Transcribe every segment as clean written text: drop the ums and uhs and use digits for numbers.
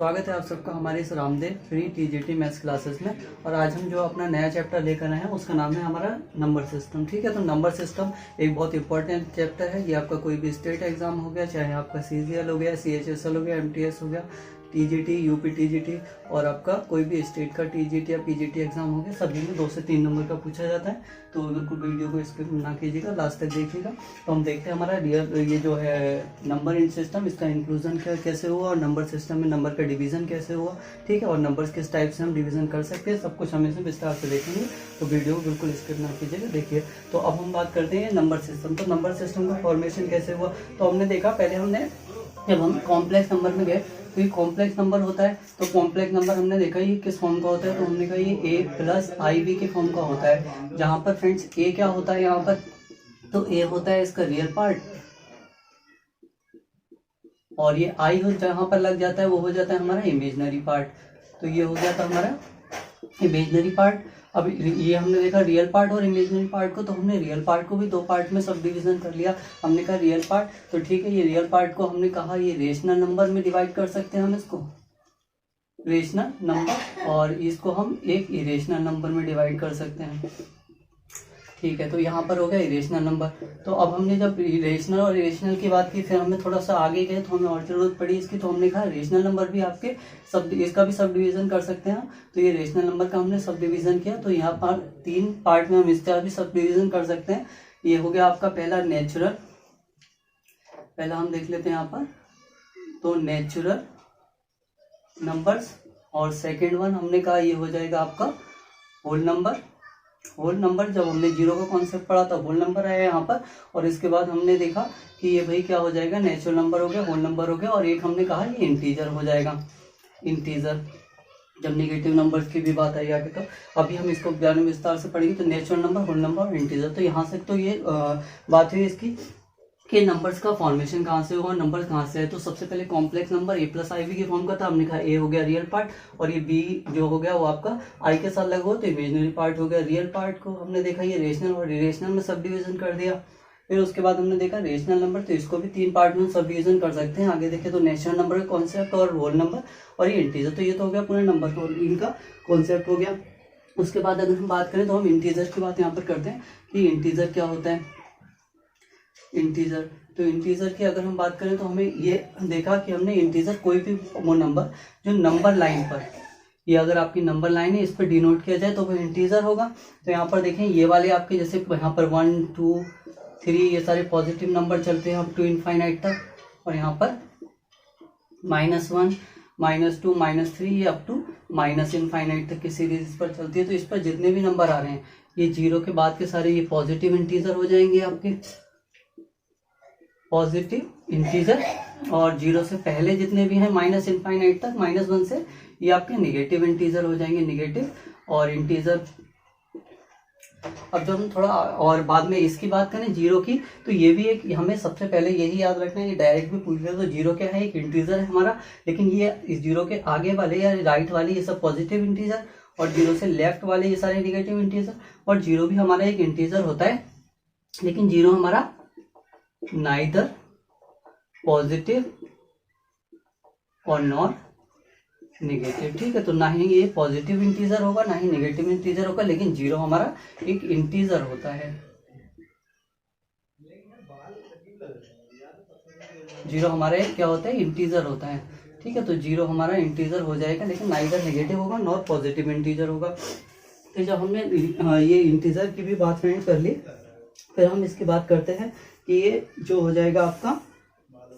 स्वागत है आप सबका हमारे इस Ramdev free TGT maths classes में। और आज हम जो अपना नया चैप्टर लेकर आए हैं उसका नाम है हमारा नंबर सिस्टम। ठीक है, तो नंबर सिस्टम एक बहुत इंपॉर्टेंट चैप्टर है। ये आपका कोई भी स्टेट एग्जाम हो गया, चाहे आपका CGL हो गया, CHSL हो गया, MTS हो गया, TGT, UP TGT और आपका कोई भी स्टेट का TGT या PGT एग्जाम हो गया, सभी में 2 से 3 नंबर का पूछा जाता है। तो बिल्कुल वीडियो को स्किप ना कीजिएगा, लास्ट तक देखिएगा। तो हम देखते हैं हमारा रियल ये जो है नंबर इन सिस्टम, इसका इंक्लूजन कैसे हुआ और नंबर सिस्टम में नंबर का डिवीजन कैसे हुआ। ठीक है, और नंबर्स किस टाइप से हम डिवीजन कर सकते हैं, सब कुछ हम इसमें विस्तार से देखेंगे। तो वीडियो को बिल्कुल स्किप ना कीजिएगा, देखिए। तो अब हम बात करते हैं नंबर सिस्टम। तो नंबर सिस्टम का फॉर्मेशन कैसे हुआ, तो हमने देखा पहले हमने जब हम कॉम्प्लेक्स नंबर में गए तो ये कॉम्प्लेक्स नंबर होता है। तो कॉम्प्लेक्स नंबर हमने देखा ये किस फॉर्म का होता है, तो हमने कहा ये A+IB के फॉर्म का होता है। जहां पर फ्रेंड्स A क्या होता है यहाँ पर, तो A होता है इसका रियल पार्ट और ये I हो जहां पर लग जाता है वो हो जाता है हमारा इमेजिनरी पार्ट। तो ये हो गया था हमारा इमेजिनरी पार्ट। अब ये हमने देखा रियल पार्ट और इमेजिनरी पार्ट को, तो हमने रियल पार्ट को भी 2 पार्ट में सब डिवीजन कर लिया। हमने कहा रियल पार्ट, तो ठीक है, ये रियल पार्ट को हमने कहा ये रेशनल नंबर में डिवाइड कर सकते हैं हम इसको रेशनल नंबर, और इसको हम एक इरेशनल नंबर में डिवाइड कर सकते हैं। ठीक है, तो यहाँ पर हो गया इरेशनल नंबर। तो अब हमने जब इरेशनल और इरेशनल की बात की, फिर हमने थोड़ा सा आगे गए तो हमें और जरूरत पड़ी इसकी। तो हमने कहा रेशनल नंबर भी आपके सब इसका भी सब डिवीजन कर सकते हैं। तो ये रेशनल नंबर का हमने सब डिवीजन किया। तो यहाँ पर 3 पार्ट में हम इसका भी सब डिवीजन कर सकते हैं। ये हो गया आपका पहला नेचुरल, पहला हम देख लेते हैं यहाँ पर, तो नेचुरल नंबर्स, और सेकेंड वन हमने कहा ये हो जाएगा आपका होल नंबर। होल नंबर जब हमने जीरो का कॉन्सेप्ट पढ़ा था होल नंबर आया यहाँ पर, और इसके बाद हमने देखा कि ये भाई क्या हो जाएगा, नेचुरल नंबर हो गया, होल नंबर हो गया, और एक हमने कहा ये इंटीजर हो जाएगा। इंटीजर जब नेगेटिव नंबर्स की भी बात आई आगे, तो अभी हम इसको ज्ञान विस्तार से पढ़ेंगे। तो नेचुरल नंबर, होल नंबर और इंटीजर, तो यहाँ से तो ये बात हुई इसकी कि नंबर्स का फॉर्मेशन कहाँ से हुआ, नंबर कहाँ से है। तो सबसे पहले कॉम्प्लेक्स नंबर A+IB के फॉर्म का था। हमने कहा A हो गया रियल पार्ट, और ये B जो हो गया वो आपका I के साथ लगा हुआ, तो इमेजिनरी पार्ट हो गया। रियल पार्ट को हमने देखा ये रेशनल और इरेशनल में सब डिवीजन कर दिया। फिर उसके बाद हमने देखा रेशनल नंबर, तो इसको भी 3 पार्ट में सब डिवीजन कर सकते हैं। आगे देखे तो नेचुरल नंबर का कॉन्सेप्ट और होल नंबर और ये इंटीजर, तो ये तो हो गया पूरे नंबर का इनका कॉन्सेप्ट हो गया। उसके बाद अगर हम बात करें तो हम इंटीजर की बात यहाँ पर करते हैं कि इंटीजर क्या होता है। इंटीजर, तो इंटीजर की अगर हम बात करें तो हमें ये देखा कि हमने इंटीजर कोई भी वो नंबर जो नंबर लाइन पर, ये अगर आपकी नंबर लाइन है इस पर डिनोट किया जाए तो वो इंटीजर होगा। तो यहाँ पर देखें ये वाले आपके जैसे यहाँ पर 1 2 3 ये सारे पॉजिटिव नंबर चलते हैं अप टू इनफाइनाइट तक, और यहाँ पर -1 -2 -3 ये अप टू माइनस इनफाइनाइट तक की सीरीज पर चलती है। तो इस पर जितने भी नंबर आ रहे हैं ये जीरो के बाद के सारे ये पॉजिटिव इंटीजर हो जाएंगे आपके, पॉजिटिव इंटीजर, और जीरो से पहले जितने भी हैं माइनस इनफाइनाइट तक -1 से ये आपके निगेटिव इंटीजर हो जाएंगे, निगेटिव और इंटीजर। अब जब हम थोड़ा और बाद में इसकी बात करें जीरो की, तो ये भी एक हमें सबसे पहले यही याद रखना है, ये डायरेक्ट भी पूछ रहे तो जीरो क्या है, एक इंटीजर है हमारा, लेकिन ये इस जीरो के आगे वाले या राइट वाले ये सब पॉजिटिव इंटीजर, और जीरो से लेफ्ट वाले ये सारे निगेटिव इंटीजर, और जीरो भी हमारा एक इंटीजर होता है, लेकिन जीरो हमारा नाइदर पॉजिटिव और नॉट नेगेटिव। ठीक है, तो ना ही ये पॉजिटिव इंटीजर होगा ना ही नेगेटिव इंटीजर होगा, लेकिन जीरो हमारा एक इंटीजर होता है। जीरो हमारे क्या होता है, इंटीजर होता है। ठीक है, तो जीरो हमारा इंटीजर हो जाएगा, लेकिन नाइदर नेगेटिव होगा नॉट पॉजिटिव इंटीजर होगा। तो जब हमने ये इंटीजर की भी बात फ्रेंड कर ली, फिर हम इसकी बात करते हैं कि ये जो हो जाएगा आपका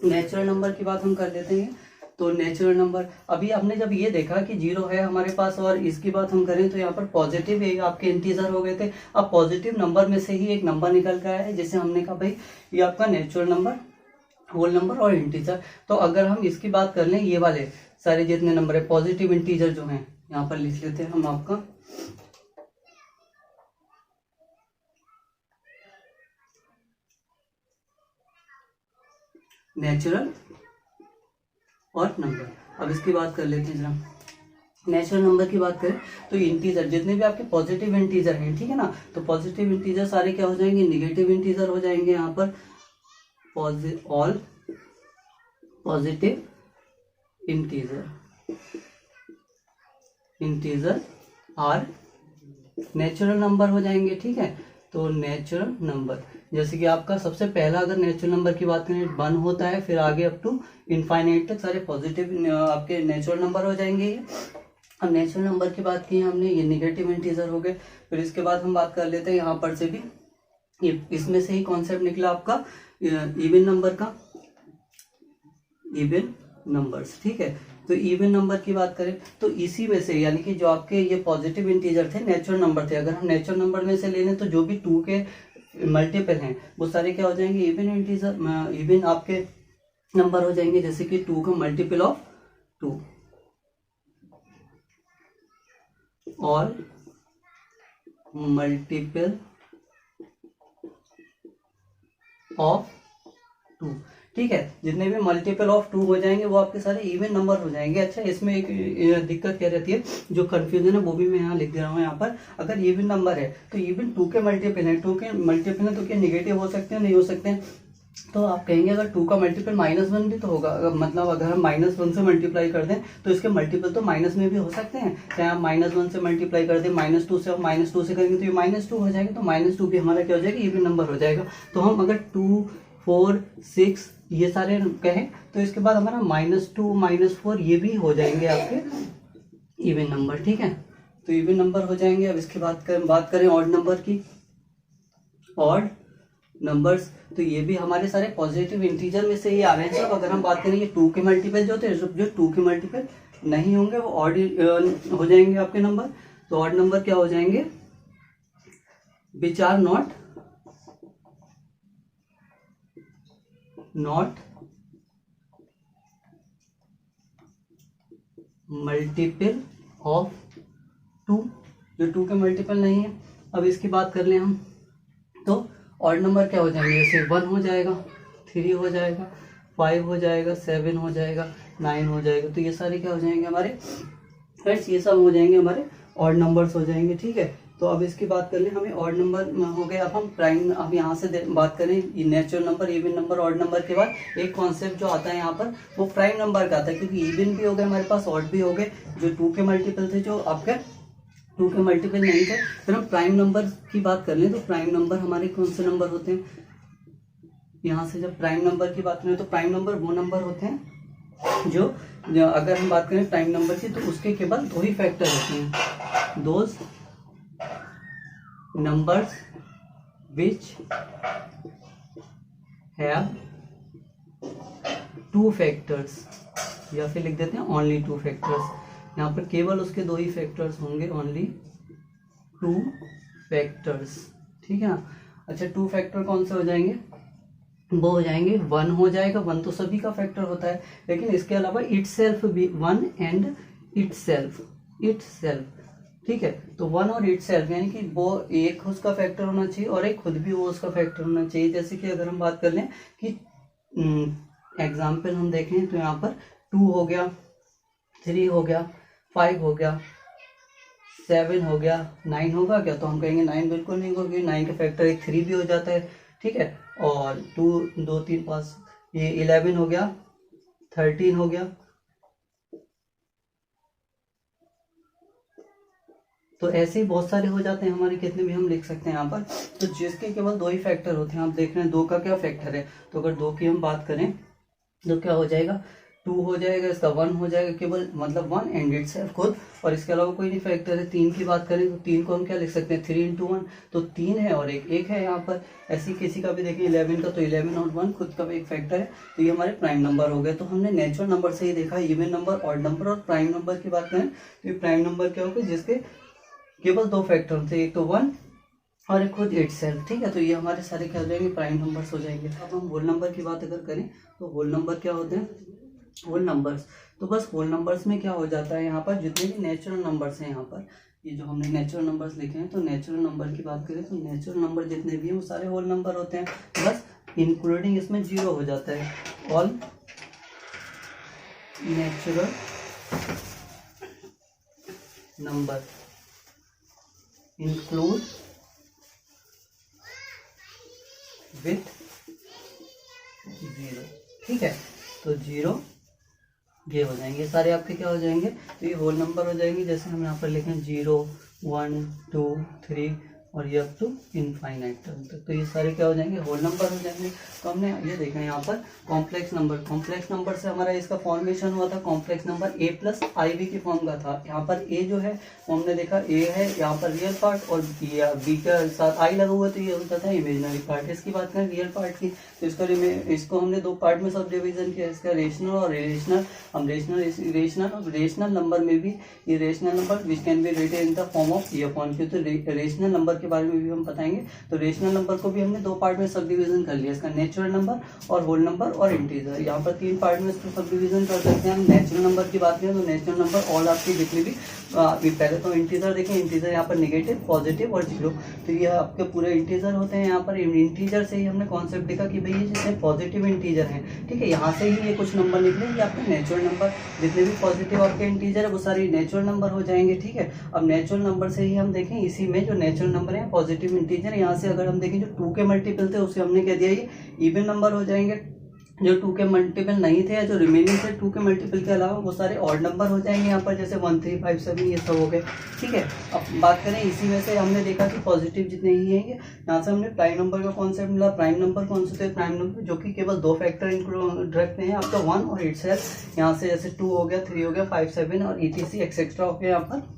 नेचुरल नंबर की बात हम कर लेते हैं। तो नेचुरल नंबर, अभी हमने जब ये देखा कि जीरो है हमारे पास और इसकी बात हम करें तो यहाँ पर पॉजिटिव एक आपके इंटीजर हो गए थे। अब पॉजिटिव नंबर में से ही एक नंबर निकल के आया है, जिसे हमने कहा भाई ये आपका नेचुरल नंबर, होल नंबर और इंटीजर। तो अगर हम इसकी बात कर लें, ये वाले सारे जितने नंबर है पॉजिटिव इंटीजर जो हैं, यहाँ पर लिख लेते हैं हम आपका नेचुरल और नंबर। अब इसकी बात कर लेते हैं जरा, नेचुरल नंबर की बात करें तो इंटीजर जितने भी आपके पॉजिटिव इंटीजर हैं, ठीक है ना, तो पॉजिटिव इंटीजर सारे क्या हो जाएंगे, निगेटिव इंटीजर हो जाएंगे। यहाँ पर all positive integer, integer are natural number हो जाएंगे। ठीक है, तो नेचुरल नंबर जैसे कि आपका सबसे पहला अगर नेचुरल नंबर की बात करें 1 होता है, फिर आगे अप टू इनफाइनाइट तक सारे पॉजिटिव आपके नेचुरल नंबर हो जाएंगे ये। अब नेचुरल नंबर की बात की हमने, ये निगेटिव इंटीजर हो गए। फिर इसके बाद हम बात कर लेते हैं यहाँ पर से भी, इसमें से ही कॉन्सेप्ट निकला आपका इवन नंबर का, इवन नंबर्स। ठीक है, तो इवन नंबर की बात करें तो इसी में से, यानी कि जो आपके ये पॉजिटिव इंटीजर थे नेचुरल नंबर थे, अगर हम नेचुरल नंबर में से ले लें तो जो भी 2 के मल्टीपल हैं वो सारे क्या हो जाएंगे, इवन इंटीजर, इवन आपके नंबर हो जाएंगे। जैसे कि 2 का मल्टीपल ऑफ 2 और मल्टीपल ऑफ 2। ठीक है, जितने भी मल्टीपल ऑफ 2 हो जाएंगे वो आपके सारे इवन नंबर हो जाएंगे। अच्छा, इसमें एक दिक्कत क्या रहती है, जो कंफ्यूजन है वो भी मैं यहाँ लिख दे रहा हूँ। यहाँ पर अगर इवन नंबर है तो इवन 2 के मल्टीपल है, 2 के मल्टीपल है तो क्या निगेटिव हो सकते हैं, नहीं हो सकते हैं। तो आप कहेंगे अगर 2 का मल्टीपल -1 भी तो होगा, मतलब अगर हम -1 से मल्टीप्लाई कर दें तो इसके मल्टीपल तो माइनस में भी हो सकते हैं। चाहे आप -1 से मल्टीप्लाई कर दें, -2 से, आप -2 से करेंगे तो ये -2 हो जाएगा, तो -2 भी हमारा क्या हो जाएगा, इवन नंबर हो जाएगा। तो हम अगर 2, 4, 6 ये सारे कहें तो इसके बाद हमारा -2, -4 ये भी हो जाएंगे आपके इवन नंबर। ठीक है, तो इवन नंबर हो जाएंगे। अब इसके बाद बात करें ऑड नंबर की, ऑड नंबर्स, तो ये भी हमारे सारे पॉजिटिव इंटीजर में से ही आ रहे हैं सब। अगर हम बात करें ये 2 के मल्टीपल जो होते हैं, जो 2 के मल्टीपल नहीं होंगे वो ऑड हो जाएंगे आपके नंबर। तो ऑड नंबर क्या हो जाएंगे, which are not multiple of 2, जो 2 के मल्टीपल नहीं है। अब इसकी बात कर लें हम तो ऑड नंबर क्या हो जाएंगे, जैसे 1 हो जाएगा, 3 हो जाएगा, 5 हो जाएगा, 7 हो जाएगा, 9 हो जाएगा। तो ये सारे क्या हो जाएंगे हमारे फ्रेंड्स, ये सब हो जाएंगे हमारे ऑड नंबर्स हो जाएंगे। ठीक है, तो अब इसकी बात कर लें, हमें ऑड नंबर हो गए। अब हम प्राइम, अब यहाँ से बात करें natural number, even number, odd number के बाद एक कॉन्सेप्ट जो आता है यहाँ पर वो प्राइम नंबर का आता है, क्योंकि इवन भी हो गए हमारे पास, ऑड भी हो गए। जो 2 के मल्टीपल थे, जो आपके 2 के मल्टीपल नहीं थे, फिर हम प्राइम नंबर की बात कर लें तो प्राइम नंबर हमारे कौन से नंबर होते हैं। यहाँ से जब प्राइम नंबर की बात करें तो प्राइम नंबर वो नंबर होते हैं जो अगर हम बात करें प्राइम नंबर की तो उसके केवल 2 ही फैक्टर होते हैं, those numbers which have 2 factors, या फिर लिख देते हैं ओनली 2 फैक्टर्स। यहाँ पर केवल उसके 2 ही फैक्टर्स होंगे, ओनली 2 फैक्टर्स। ठीक है ना। अच्छा, 2 फैक्टर कौन से हो जाएंगे, वो हो जाएंगे 1 हो जाएगा, 1 तो सभी का फैक्टर होता है, लेकिन इसके अलावा इटसेल्फ भी, 1 एंड इटसेल्फ। ठीक है, तो 1 और इटसेल्फ यानी कि वो एक उसका फैक्टर होना चाहिए और एक खुद भी वो उसका फैक्टर होना चाहिए। जैसे कि अगर हम बात कर लें कि एग्जाम्पल हम देखें तो यहाँ पर 2 हो गया, 3 हो गया, 5 हो गया, 7 हो गया, 9 होगा क्या, तो हम कहेंगे 9 बिल्कुल नहीं होगा, 9 का फैक्टर एक 3 भी हो जाता है। ठीक है, और 2, 3, 5, ये 11 हो गया, 13 हो गया। तो ऐसे ही बहुत सारे हो जाते हैं हमारे, कितने भी हम लिख सकते हैं यहाँ पर। तो जिसके केवल 2 ही फैक्टर होते हैं, आप देख रहे हैं 2 का क्या फैक्टर है, तो अगर 2 की हम बात करें तो क्या हो जाएगा, 2 हो जाएगा, इसका 1 हो जाएगा केवल, मतलब 1 एंड इटसेल्फ खुद, और इसके अलावा कोई नहीं फैक्टर है। 3 की बात करें तो 3 को हम क्या लिख सकते हैं, 3 × 1, तो 3 है और एक है यहाँ पर। ऐसी किसी का भी देखें 11 का, तो 11 और 1 खुद का भी एक फैक्टर है, तो ये हमारे प्राइम नंबर हो गए। तो हमने नेचुरल नंबर से ही देखा, इवन नंबर, ऑड नंबर और प्राइम नंबर की बात करें तो ये प्राइम नंबर क्या होगा, जिसके केवल 2 फैक्टर होते हैं, एक तो 1 और एक खुद इटसेल्फ। ठीक है, तो ये हमारे सारे क्या हो जाएंगे, प्राइम नंबर्स हो जाएंगे। अब हम होल नंबर की बात अगर करें तो होल नंबर क्या होते हैं, होल नंबर्स, तो बस होल नंबर्स में क्या हो जाता है, यहाँ पर जितने भी नेचुरल नंबर्स हैं, यहाँ पर ये जो हमने नेचुरल नंबर्स लिखे हैं, तो नेचुरल नंबर की बात करें तो नेचुरल नंबर जितने भी हैं वो सारे होल नंबर होते हैं, बस इंक्लूडिंग इसमें 0 हो जाता है। All natural number include with 0। ठीक है, तो 0 ये हो जाएंगे सारे आपके क्या हो जाएंगे, तो ये होल नंबर हो जाएंगे। जैसे हम यहाँ पर लिखें 0 1 2 3 और ये अप टू इनफाइनाइट टर्म तक, तो ये सारे क्या हो जाएंगे, होल नंबर हो जाएंगे। तो हमने ये देखा यहाँ पर कॉम्प्लेक्स नंबर, कॉम्प्लेक्स नंबर से हमारा इसका फॉर्मेशन हुआ था complex number a plus I B की फॉर्म का था। यहाँ पर a जो है वो हमने देखा a है यहाँ पर रियल पार्ट और b के साथ i लगा हुआ, तो ये होता था इमेजिनरी पार्ट। इसकी बात करें रियल पार्ट की, तो इसको हमने दो पार्ट में सब डिवीजन किया, इसका रेशनल और इरेशनल। हम रेशनल नंबर में भी ये rational number which can be written in the form of e upon q, तो रेशनल नंबर के बारे में भी हम बताएंगे। तो रेशनल नंबर को भी हमने दो पार्ट में सब डिवीजन कर लिया, इसका नेचुरल नंबर और होल नंबर और इंटीजर। यहाँ पर तीन पार्ट में इसको सब डिवीजन कर सकते हैं। हम नेचुरल नंबर की बात करें तो नेचुरल नंबर ऑल आपकी जितनी भी पहले तो इंटीजर देखें, इंटीजर यहाँ पर नेगेटिव, पॉजिटिव और जीरो, तो ये आपके पूरे इंटीजर होते हैं। यहाँ पर इंटीजर से ही हमने कॉन्सेप्ट देखा कि भाई ये जैसे पॉजिटिव इंटीजर है, ठीक है, यहाँ से ही ये कुछ नंबर निकले, ये आपके नेचुरल नंबर, जितने भी पॉजिटिव आपके इंटीजर है वो सारे नेचुरल नंबर हो जाएंगे, ठीक है। अब नेचुरल नंबर से ही हम देखें, इसी में जो नेचुरल नंबर है पॉजिटिव इंटीजर, यहाँ से अगर हम देखें जो 2 के मल्टीपल थे उसे हमने कह दिया ये इवन नंबर हो जाएंगे। जो 2 के मल्टीपल नहीं थे, जो रिमेनिंग थे 2 के मल्टीपल के अलावा वो सारे ऑड नंबर हो जाएंगे यहाँ पर, जैसे 1 3 5 7 ये सब हो गए, ठीक है। अब बात करें इसी में से हमने देखा कि पॉजिटिव जितने ही हैं, यहाँ से हमने प्राइम नंबर का कॉन्सेप्ट मिला। प्राइम नंबर कौन से थे, प्राइम नंबर जो कि केवल दो फैक्टर इंक्लूड रखते हैं, आपका 1 और इटसेल्फ, यहाँ से जैसे 2 हो गया, 3 हो गया, 5 7 और ETC एक्सेट्रा हो गया यहाँ पर।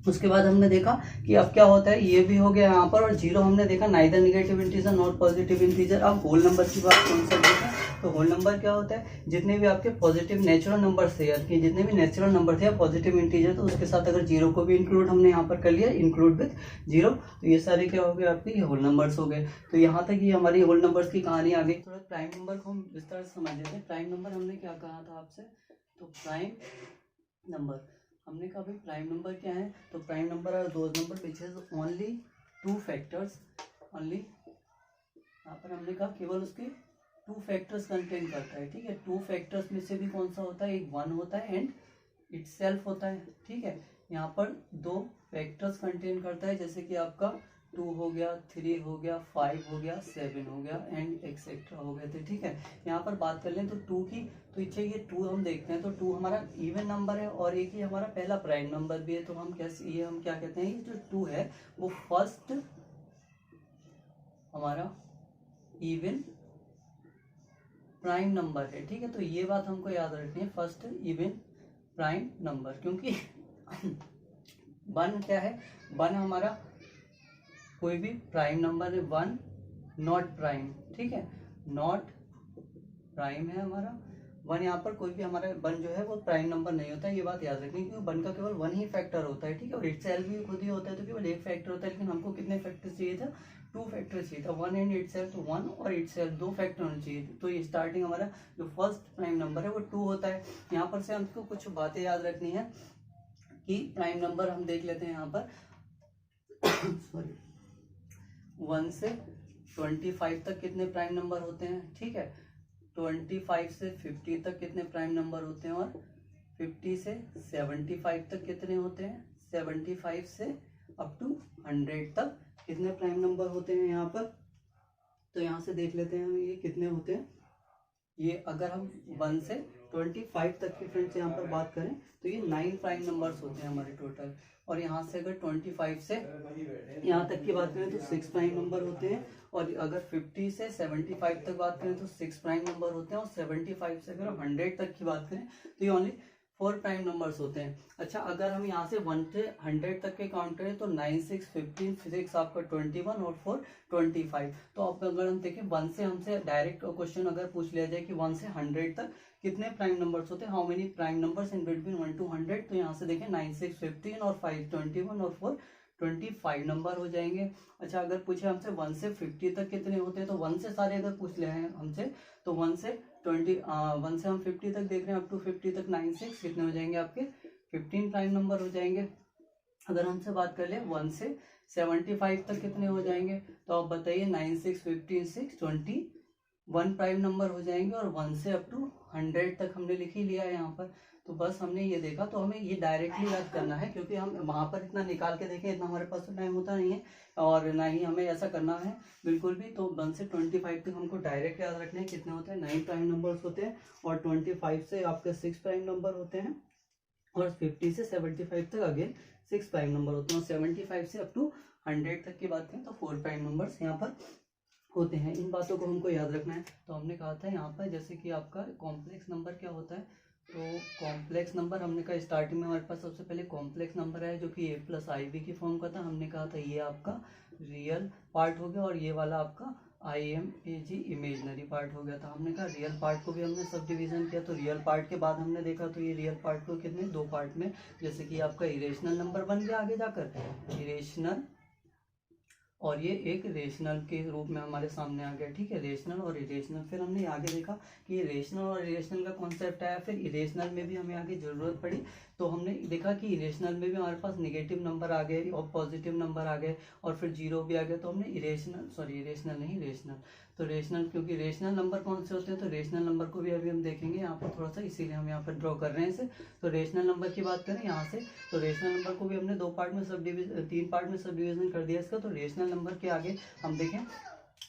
उसके बाद हमने देखा कि अब क्या होता है, ये भी हो गया यहाँ पर, और जीरो हमने देखा neither negative integer not positive integer. अब होल नंबर की बात कौन सा देखें, तो होल नंबर क्या होता है, जितने भी आपके पॉजिटिव नेचुरल नंबर थे, यानी जितने भी नेचुरल नंबर थे पॉजिटिव इंटीजर, तो उसके साथ अगर जीरो को भी इंक्लूड हमने यहाँ पर कर लिया, इंक्लूड विद जीरो, तो ये सारे क्या हो गए आपके, ये होल नंबर्स हो गए। तो यहाँ तक ये हमारी होल नंबर्स की कहानी आ गई। थोड़ा प्राइम नंबर को हम विस्तार से समझ लेते हैं। प्राइम नंबर हमने क्या कहा था आपसे, तो प्राइम नंबर हमने कहा भाई प्राइम नंबर क्या है, तो prime number are those number which is only 2 factors, only यहाँ पर हमने कहा केवल उसके 2 फैक्टर्स कंटेन करता है, ठीक है। 2 फैक्टर्स में से भी कौन सा होता है, एक 1 होता है एंड इटसेल्फ होता है, ठीक है। यहाँ पर 2 फैक्टर्स कंटेन करता है, जैसे कि आपका 2 हो गया, 3 हो गया, 5 हो गया, 7 हो गया एंड एक्सेट्रा हो गए थे, ठीक है। यहाँ पर बात कर लें तो 2 की, तो इच्छा ये 2 हम देखते हैं तो 2 हमारा इवन नंबर है और एक ही हमारा पहला प्राइम नंबर भी है, तो हम कैसे, ये हम क्या कहते हैं, ये जो 2 है वो फर्स्ट हमारा इवन प्राइम नंबर है, ठीक है। तो ये बात हमको याद रखनी है, फर्स्ट इवन प्राइम नंबर, क्योंकि 1 क्या है, 1 हमारा कोई भी प्राइम नंबर है, 1 नॉट प्राइम, ठीक है, नॉट प्राइम है हमारा 1। यहाँ पर कोई भी हमारा 1 जो है वो प्राइम नंबर नहीं होता है, ये बात याद रखनी, क्योंकि 1 का केवल 1 ही फैक्टर होता है, ठीक है। और इटसेल्फ भी खुद ही होता है, तो केवल एक फैक्टर होता है, लेकिन हमको कितने फैक्टर चाहिए था, 2 फैक्टर चाहिए था, 1 एंड इटसेल्फ, तो 1 और इटसेल्फ 2 फैक्टर होने चाहिए। तो ये स्टार्टिंग हमारा जो फर्स्ट प्राइम नंबर है वो 2 होता है। यहाँ पर से हमको कुछ बातें याद रखनी है कि प्राइम नंबर हम देख लेते हैं यहाँ पर सॉरी 1 से 25 तक कितने प्राइम नंबर होते हैं, ठीक है। 25 से 50 तक कितने प्राइम नंबर होते हैं, और 50 से 75 तक कितने होते हैं, 75 से अप टू 100 तक कितने प्राइम नंबर होते हैं यहाँ पर। तो यहाँ से देख लेते हैं हम ये कितने होते हैं। ये अगर हम 1 से 25 तक की फ्रेंड्स यहाँ पर बात करें तो ये 9 प्राइम नंबर्स होते हैं हमारे टोटल। और यहाँ से अगर 25 से यहाँ तक की बात करें तो 6 प्राइम नंबर होते हैं। और अगर 50 से 75 तक बात करें तो 6 प्राइम नंबर होते हैं। और 75 से अगर 100 तक की बात करें तो ये ओनली 4 प्राइम नंबर्स होते हैं। अच्छा, अगर हम यहाँ से 1 से 100 तक के काउंट करें तो 9 6 15 6 आपका 21 और 4 25। तो अब अगर हम देखें 1 से हमसे डायरेक्ट क्वेश्चन अगर पूछ लिया जाए कि 1 से 100 तक कितने प्राइम नंबर्स होते हैं, how many prime numbers in between 1 to 100, तो यहाँ से देखें 9 6 15 और 5 21 और 4 25 नंबर हो जाएंगे। अच्छा, अगर पूछे हमसे 1 से 50 तक कितने होते हैं तो 1 से सारे अगर पूछ ले हैं हमसे तो 1 से हम 50 तक देख रहे हैं, अप टू 50 तक 9 6 कितने हो जाएंगे आपके 15 प्राइम नंबर हो जाएंगे। अगर हमसे बात कर ले 1 से 75 तक कितने हो जाएंगे तो आप बताइए 9 6 15 6 21 प्राइम नंबर हो जाएंगे। और 1 से अप टू 100 तक हमने लिख ही लिया है यहाँ पर। तो बस हमने ये देखा, तो हमें ये डायरेक्टली याद करना है, क्योंकि हम वहां पर इतना निकाल के देखें इतना हमारे पास तो टाइम होता नहीं है, और ना ही हमें ऐसा करना है बिल्कुल भी। तो 1 से 25 तक हमको डायरेक्ट याद रखना है कितने होते हैं, 9 प्राइम नंबर्स होते हैं, और 25 से आपके 6 प्राइम नंबर होते हैं, और 50 से 75 तक अगेन 6 प्राइम नंबर होते हैं, और 75 से अप टू 100 तक की बात करें तो 4 प्राइम नंबर्स यहाँ पर होते हैं। इन बातों को हमको याद रखना है। तो हमने कहा था यहाँ पर जैसे कि आपका कॉम्प्लेक्स नंबर क्या होता है, तो कॉम्प्लेक्स नंबर हमने कहा स्टार्टिंग में हमारे पास सबसे पहले कॉम्प्लेक्स नंबर है जो कि a प्लस आई बी की फॉर्म का था। हमने कहा था ये आपका रियल पार्ट हो गया, और ये वाला आपका IMAG इमेजनरी पार्ट हो गया था। हमने कहा रियल पार्ट को भी हमने सब डिवीजन किया, तो रियल पार्ट के बाद हमने देखा तो ये रियल पार्ट को कितने 2 पार्ट में, जैसे कि आपका इरेशनल नंबर बन गया आगे जाकर इरेशनल, और ये एक रेशनल के रूप में हमारे सामने आ गया, ठीक है, रेशनल और इरेशनल। फिर हमने आगे देखा कि रेशनल और इरेशनल का कॉन्सेप्ट आया, फिर इरेशनल में भी हमें आगे जरूरत पड़ी, तो हमने देखा कि इरेशनल में भी हमारे पास नेगेटिव नंबर आ गए और पॉजिटिव नंबर आ गए, और फिर जीरो भी आ गया, तो हमने इरेशनल नहीं रेशनल, तो रेशनल, क्योंकि रेशनल नंबर कौन से होते हैं, तो रेशनल नंबर को भी अभी हम देखेंगे यहाँ पर थोड़ा सा, इसीलिए हम यहाँ पर ड्रॉ कर रहे हैं इसे। तो रेशनल नंबर की बात करें यहाँ से, तो रेशनल नंबर को भी हमने 2 पार्ट में सब डिवीजन, 3 पार्ट में सब डिवीजन कर दिया इसका। तो रेशनल नंबर के आगे हम देखें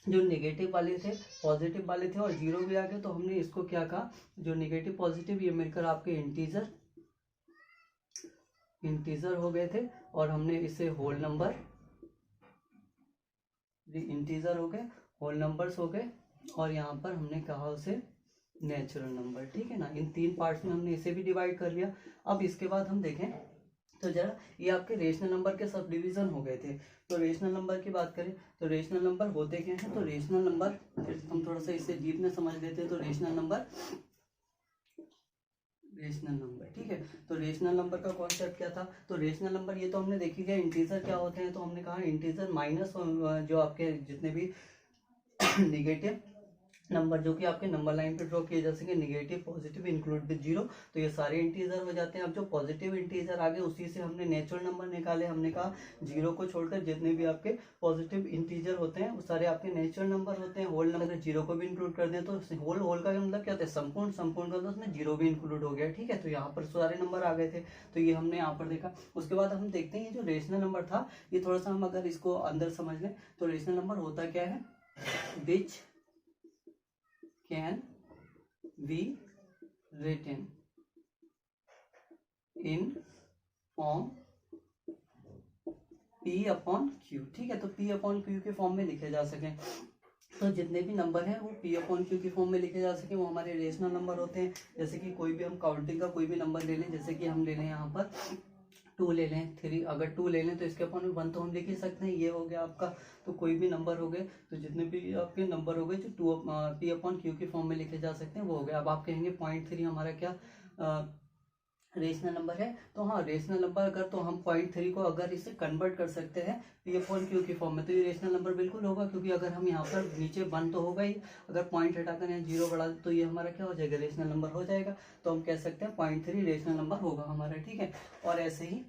जो नेगेटिव वाले थे, पॉजिटिव वाले थे, और जीरो भी आ गए, तो हमने इसको क्या कहा, जो नेगेटिव पॉजिटिव ये मिलकर आपके इंटीजर हो गए थे, और हमने इसे होल नंबर, इंटीजर हो गए, होल नंबर्स हो गए, और यहाँ पर हमने कहा उसे नेचुरल नंबर, ठीक है ना। इन 3 पार्ट्स में हमने इसे भी डिवाइड कर लिया। अब इसके बाद हम देखें तो जरा ये आपके रेशनल नंबर के सब डिवीजन हो गए थे। तो रेशनल नंबर की बात करें तो रेशनल नंबर होते क्या हैं, तो रेशनल नंबर, फिर हम थोड़ा सा इसे डीप में समझ लेते हैं। तो रेशनल नंबर, ठीक है, तो रेशनल नंबर का कॉन्सेप्ट क्या था, तो रेशनल नंबर ये तो हमने देखी गया इंटीजर क्या होते हैं, तो हमने कहा इंटीजर माइनस जो आपके जितने भी निगेटिव नंबर जो कि आपके नंबर लाइन पे ड्रॉ किए जा सके, negative positive include with zero, तो ये सारे इंटीजर हो जाते हैं। अब जो पॉजिटिव इंटीजर आ गए उसी से हमने नेचुरल नंबर निकाले। हमने कहा जीरो को छोड़कर जितने भी आपके पॉजिटिव इंटीजर होते हैं वो सारे आपके नेचुरल नंबर होते हैं। होल नंबर जीरो को भी इंक्लूड कर दें तो होल का मतलब क्या होता है, संपूर्ण का मतलब उसमें जीरो भी इंक्लूड हो गया, ठीक है। तो यहाँ पर सारे नंबर आ गए थे, तो ये हमने यहाँ पर देखा। उसके बाद हम देखते हैं ये जो रेशनल नंबर था, ये थोड़ा सा हम अगर इसको अंदर समझ लें तो रेशनल नंबर होता क्या है, विच can be written in form P upon Q, ठीक है। तो P upon Q के फॉर्म में लिखे जा सकें, तो जितने भी नंबर हैं वो P upon Q की फॉर्म में लिखे जा सके वो हमारे रेशनल नंबर होते हैं। जैसे कि कोई भी हम काउंटिंग का कोई भी नंबर ले लें, जैसे कि हम ले लें यहाँ पर 2 ले लें, 3, अगर 2 ले लें तो इसके अपॉन में 1 तो हम लिख ही सकते हैं, ये हो गया आपका। तो कोई भी नंबर हो गए, तो जितने भी आपके नंबर हो गए जो P अपॉन Q की फॉर्म में लिखे जा सकते हैं वो हो गया। अब आप कहेंगे 0.3 हमारा क्या रेशनल नंबर है, तो हाँ रेशनल नंबर अगर तो हम 0.3 को अगर इसे कन्वर्ट कर सकते हैं P अपॉन Q की फॉर्म में तो ये रेशनल नंबर बिल्कुल होगा, क्योंकि अगर हम यहाँ पर नीचे 1 तो होगा ही, अगर पॉइंट हटाकर यहाँ 0 बढ़ा तो ये हमारा क्या हो जाएगा, रेशनल नंबर हो जाएगा। तो हम कह सकते हैं 0.3 रेशनल नंबर होगा हमारा, ठीक है। और ऐसे ही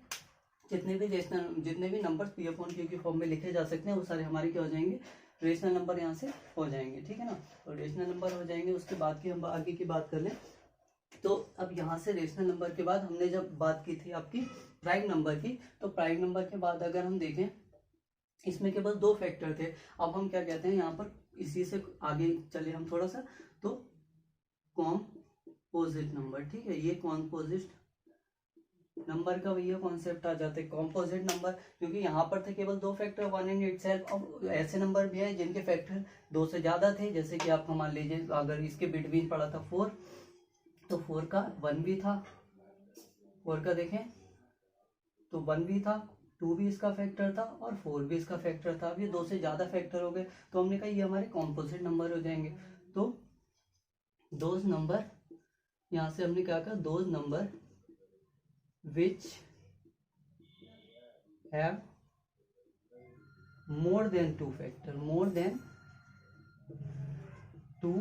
जितने भी नंबर P अपॉन Q की फॉर्म में लिखे जा सकते हैं वो सारे हमारे क्या हो जाएंगे, रेशनल नंबर यहाँ से हो जाएंगे, ठीक है ना। तो रेशनल नंबर हो जाएंगे। उसके बाद की हम आगे की बात कर लें तो अब यहाँ से रेशनल नंबर के बाद हमने जब बात की थी आपकी प्राइम नंबर की, तो प्राइम नंबर के बाद अगर हम देखें इसमें केवल 2 फैक्टर थे। अब हम क्या कहते हैं यहाँ पर, इसी से आगे चले हम थोड़ा सा, तो कॉम्पोजिट नंबर, ठीक है। ये कॉम्पोजिट नंबर का भैया कॉन्सेप्ट आ जाता है, कॉम्पोजिट नंबर, क्योंकि यहाँ पर थे केवल 2 फैक्टर 1 इन इटसेल्फ। अब ऐसे नंबर भी है जिनके फैक्टर 2 से ज्यादा थे, जैसे कि आप मान लीजिए अगर इसके बिटवीन पड़ा था 4, तो 4 का 1 भी था, 4 का देखें तो 1 भी था, 2 भी इसका फैक्टर था और 4 भी इसका फैक्टर था। अब ये 2 से ज्यादा फैक्टर हो गए, तो हमने कहा ये हमारे कॉम्पोजिट नंबर हो जाएंगे। तो दोज नंबर, यहाँ से हमने क्या कहा, those number which have more than 2 factor, more than 2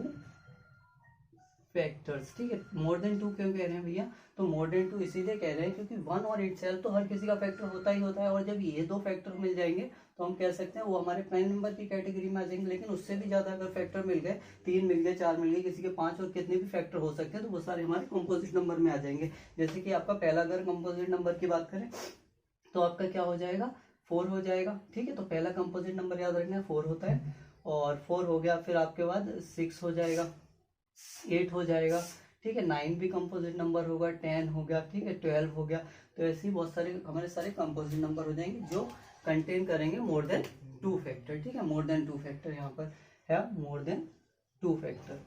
factors, ठीक है। मोर देन 2 क्यों कह रहे हैं भैया, तो मोर देन 2 इसीलिए कह रहे हैं क्योंकि 1 और इटसेल्फ तो हर किसी का फैक्टर होता ही होता है, और जब ये 2 फैक्टर मिल जाएंगे तो हम कह सकते हैं वो हमारे प्राइम नंबर की कैटेगरी में आ जाएंगे। लेकिन उससे भी ज्यादा अगर फैक्टर मिल गए, 3 मिल गए, 4 मिल गए, किसी के 5 और कितने भी फैक्टर हो सकते हैं, तो वो सारे हमारे कंपोजिट नंबर में आ जाएंगे। जैसे कि आपका पहला अगर कंपोजिट नंबर की बात करें तो आपका क्या हो जाएगा, 4 हो जाएगा। ठीक है, तो पहला कंपोजिट नंबर याद रखना है 4 होता है, और 4 हो गया, फिर आपके बाद 6 हो जाएगा, 8 हो जाएगा। ठीक है, 9 भी कंपोजिट नंबर होगा, 10 हो गया, ठीक है, 12 हो गया। तो ऐसे ही बहुत सारे हमारे सारे कंपोजिट नंबर हो जाएंगे जो कंटेन करेंगे मोर देन 2 फैक्टर। ठीक है, मोर देन 2 फैक्टर यहाँ पर है, मोर देन 2 फैक्टर।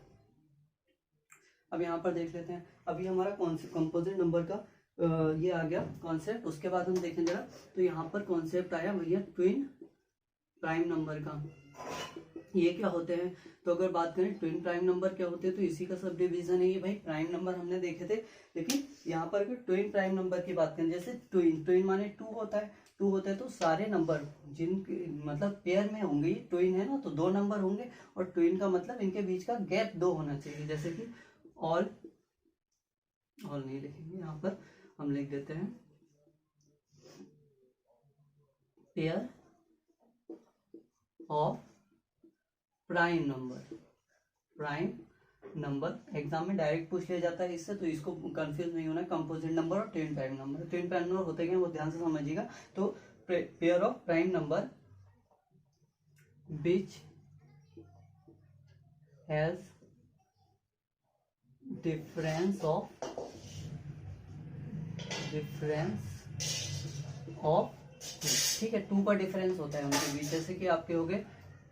अब यहाँ पर देख लेते हैं, अभी हमारा कौन से कंपोजिट नंबर का ये आ गया कॉन्सेप्ट। उसके बाद हम देखें जरा, तो यहाँ पर कॉन्सेप्ट आया भैया ट्विन प्राइम नंबर का। ये क्या होते हैं, तो अगर बात करें ट्विन प्राइम नंबर क्या होते हैं, तो इसी का सब डिवीजन है ये भाई। प्राइम नंबर हमने देखे थे, लेकिन यहाँ पर अगर ट्विन प्राइम नंबर की बात करें, जैसे ट्विन, ट्विन माने 2 होता है, 2 होता है तो सारे नंबर जिन मतलब पेयर में होंगे, ये ट्विन है ना, तो 2 नंबर होंगे। और ट्विन का मतलब इनके बीच का गैप 2 होना चाहिए। जैसे कि ऑल नहीं लिखेंगे यहाँ पर, हम लिख देते हैं pair of prime number. Prime number exam में डायरेक्ट पूछ लिया जाता है इससे, तो इसको कंफ्यूज नहीं होना। कंपोजिट नंबर और twin prime number, twin prime number होते हैं वो ध्यान से समझिएगा। तो pair of prime number which has difference of, ठीक है, 2 का डिफरेंस होता है उनके बीच। जैसे कि आपके हो गए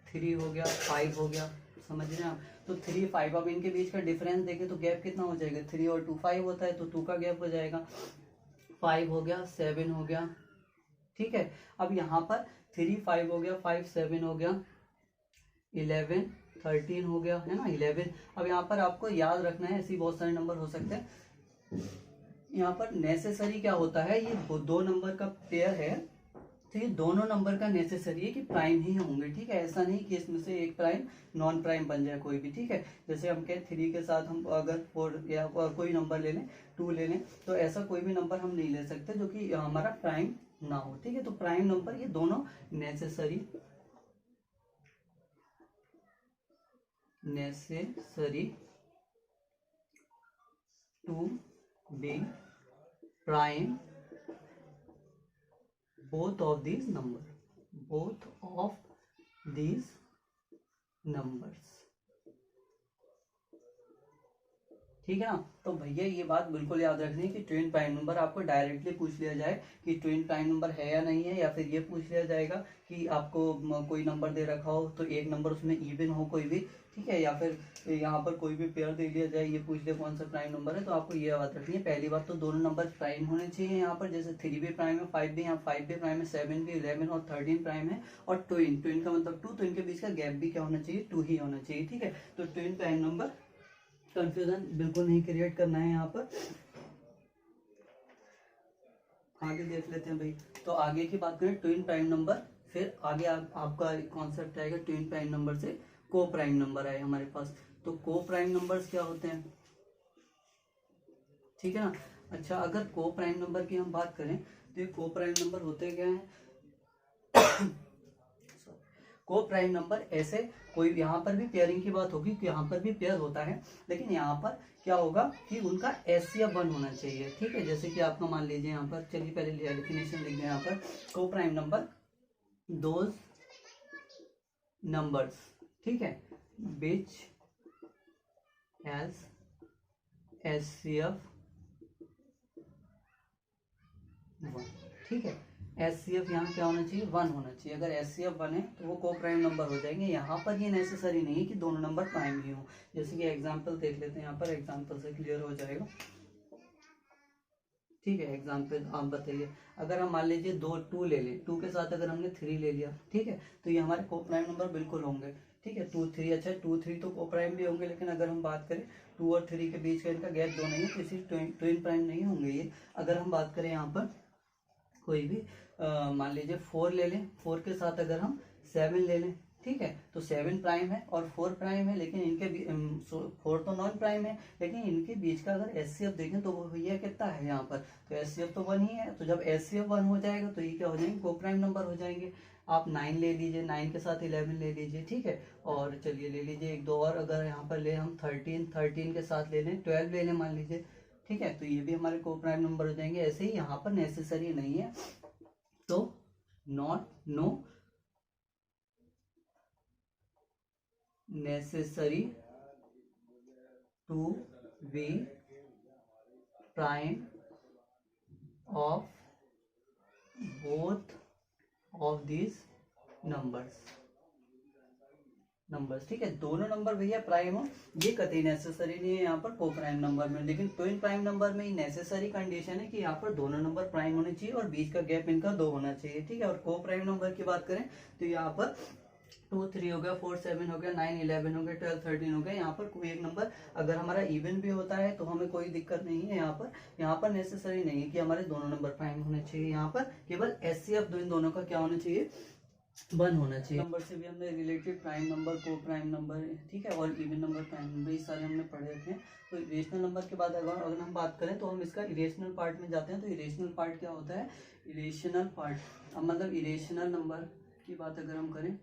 3 हो गया, 5 हो गया, समझ रहे हैं आप। तो 3, 5, अब इनके बीच का डिफरेंस देखें तो गैप कितना हो जाएगा, 3 और 2 5 होता है, तो 2 का गैप हो जाएगा। 5 हो गया, 7 हो गया। ठीक है, अब यहाँ पर 3 5 हो गया, 5 7 हो गया, 11 13 हो गया, है ना, 11। अब यहाँ पर आपको याद रखना है, ऐसे बहुत सारे नंबर हो सकते हैं। यहाँ पर नेसेसरी क्या होता है, ये 2 नंबर का पेयर है, तो ये दोनों नंबर का नेसेसरी है कि प्राइम ही होंगे। ठीक है, ऐसा नहीं कि इसमें से एक प्राइम नॉन प्राइम बन जाए कोई भी। ठीक है, जैसे हम कहें 3 के साथ हम अगर 4 या कोई नंबर ले लें, 2 ले लें, तो ऐसा कोई भी नंबर हम नहीं ले सकते जो कि हमारा प्राइम ना हो। ठीक है, तो प्राइम नंबर ये दोनों necessary to be prime both of these numbers। ठीक है ना, तो भैया ये बात बिल्कुल याद रखनी है कि ट्विन प्राइम नंबर आपको डायरेक्टली पूछ लिया जाए कि ट्विन प्राइम नंबर है या नहीं है, या फिर ये पूछ लिया जाएगा कि आपको कोई नंबर दे रखा हो तो एक नंबर उसमें इवन हो कोई भी, ठीक है, या फिर यहाँ पर कोई भी पेयर दे लिया जाए, ये पूछ ले कौन सा प्राइम नंबर है, तो आपको ये बात रखनी है। पहली बात तो दोनों नंबर प्राइम होने चाहिए यहाँ पर, जैसे 3 भी प्राइम है, 5 भी, यहाँ 5 भी प्राइम है, 7 भी, 11 और 13 प्राइम है। और ट्विन, ट्विन का मतलब 2, तो इनके बीच का गैप भी क्या होना चाहिए, 2 ही होना चाहिए। ठीक है, तो ट्विन प्राइम नंबर कंफ्यूजन बिल्कुल नहीं क्रिएट करना है यहाँ पर। आगे देख लेते हैं भाई, तो आगे की बात करें ट्विन प्राइम नंबर, फिर आगे आपका कॉन्सेप्ट आएगा ट्विन प्राइम नंबर से को प्राइम नंबर आए हमारे पास। तो को प्राइम नंबर्स क्या होते हैं, ठीक है ना। अच्छा, अगर को प्राइम नंबर की हम बात करें तो ये को प्राइम नंबर होते क्या हैं को प्राइम नंबर ऐसे, कोई यहाँ पर भी पेयरिंग की बात होगी कि यहाँ पर भी पेयर होता है, लेकिन यहाँ पर क्या होगा कि उनका HCF 1 होना चाहिए। ठीक है, जैसे कि आपका मान लीजिए यहाँ पर, चलिए पहले डेफिनेशन लिख दें यहाँ पर, को प्राइम नंबर दोज नंबर्स, ठीक है, विच हैज HCF 1। ठीक है, HCF यहाँ क्या होना चाहिए, 1 होना चाहिए। अगर HCF 1 है तो वो को प्राइम नंबर हो जाएंगे। यहाँ पर ये नेसेसरी नहीं है कि दोनों नंबर प्राइम ही हो। जैसे कि एग्जांपल देख लेते हैं, यहाँ पर एग्जांपल से क्लियर हो जाएगा। ठीक है, एग्जांपल आप बताइए, अगर हम मान लीजिए 2 ले लें, 2 के साथ अगर हमने 3 ले लिया, ठीक है, तो ये हमारे को प्राइम नंबर बिल्कुल होंगे। ठीक है, 2 3, अच्छा 2 3 तो को प्राइम भी होंगे, लेकिन अगर हम बात करें 2 और 3 के बीच का इनका गैप 2 नहीं है, तो इसलिए ट्विन प्राइम नहीं होंगे ये। अगर हम बात करें यहाँ पर कोई भी मान लीजिए 4 ले लें, 4 के साथ अगर हम 7 ले लें, ठीक है, तो 7 प्राइम है और 4 प्राइम है, लेकिन इनके 4 तो नॉन प्राइम है, लेकिन इनके बीच का अगर HCF देखें तो वो भैया कितना है यहाँ पर, तो HCF तो 1 ही है। तो जब HCF 1 हो जाएगा तो ये क्या हो जाएंगे, को प्राइम नंबर हो जाएंगे। आप 9 ले लीजिए, 9 के साथ 11 ले लीजिए, ठीक है। और चलिए ले लीजिए एक दो और, अगर यहाँ पर ले हम 13 के साथ ले लें, 12 ले लें मान लीजिए, ठीक है। तो ये भी हमारे को प्राइम नंबर हो जाएंगे। ऐसे ही यहाँ पर नेसेसरी नहीं है, तो not no necessary to be prime of both of these numbers, ठीक है। दोनों नंबर भैया प्राइम हो, ये कतई नेसेसरी नहीं है यहाँ पर को प्राइम नंबर में, लेकिन ट्विन प्राइम नंबर में ही नेसेसरी कंडीशन है कि यहाँ पर दोनों नंबर प्राइम होने चाहिए और बीच का गैप इनका 2 होना चाहिए, ठीक है। और को प्राइम नंबर की बात करें तो यहाँ पर 2 3 हो गया, 4 7 हो गया, 9 11 हो गया, 12 13 हो गया। यहाँ पर कोई एक नंबर अगर हमारा इवन भी होता है तो हमें कोई दिक्कत नहीं है। यहाँ पर नेसेसरी नहीं है कि हमारे दोनों नंबर प्राइम होने चाहिए। यहाँ पर केवल एचसीएफ इन दोनों का क्या होना चाहिए, 1 होना चाहिए। नंबर से भी हमने रिलेटेड प्राइम नंबर, को प्राइम नंबर, ठीक है, और इवन नंबर, प्राइम नंबर, ये सारे हमने पढ़े थे। तो इरेशनल नंबर के बाद अगर हम बात करें तो हम इसका इरेशनल पार्ट में जाते हैं। तो इरेशनल पार्ट क्या होता है, इरेशनल पार्ट मतलब इरेशनल नंबर की बात अगर हम करें,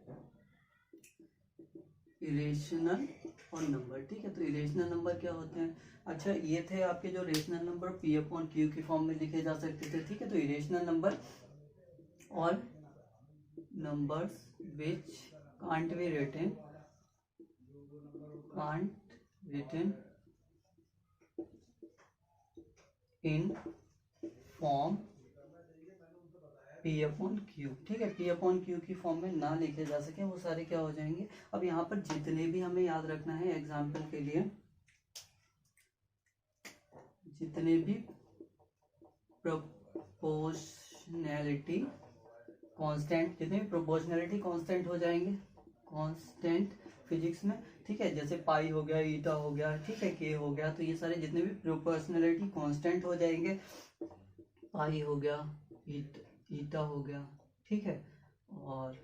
इरेशनल और नंबर, ठीक है। तो इरेशनल नंबर क्या होते हैं, अच्छा ये थे आपके जो rational number P upon q की फॉर्म में लिखे जा सकते थे, ठीक है। तो इरेशनल नंबर और numbers which can't be written in form P upon q, ठीक है। पी अपॉन क्यू की फॉर्म में ना लिखे जा सके वो सारे क्या हो जाएंगे। अब यहाँ पर जितने भी हमें याद रखना है एग्जाम्पल के लिए, जितने भी प्रोपोर्शनैलिटी कांस्टेंट, जितने भी प्रोपोर्शनैलिटी कांस्टेंट हो जाएंगे, कांस्टेंट फिजिक्स में, ठीक है, जैसे पाई हो गया, ईटा हो गया, ठीक है, के हो गया, तो ये सारे जितने भी प्रोपोर्शनैलिटी कांस्टेंट हो जाएंगे, पाई हो गया, ईटा हो गया, ठीक है, और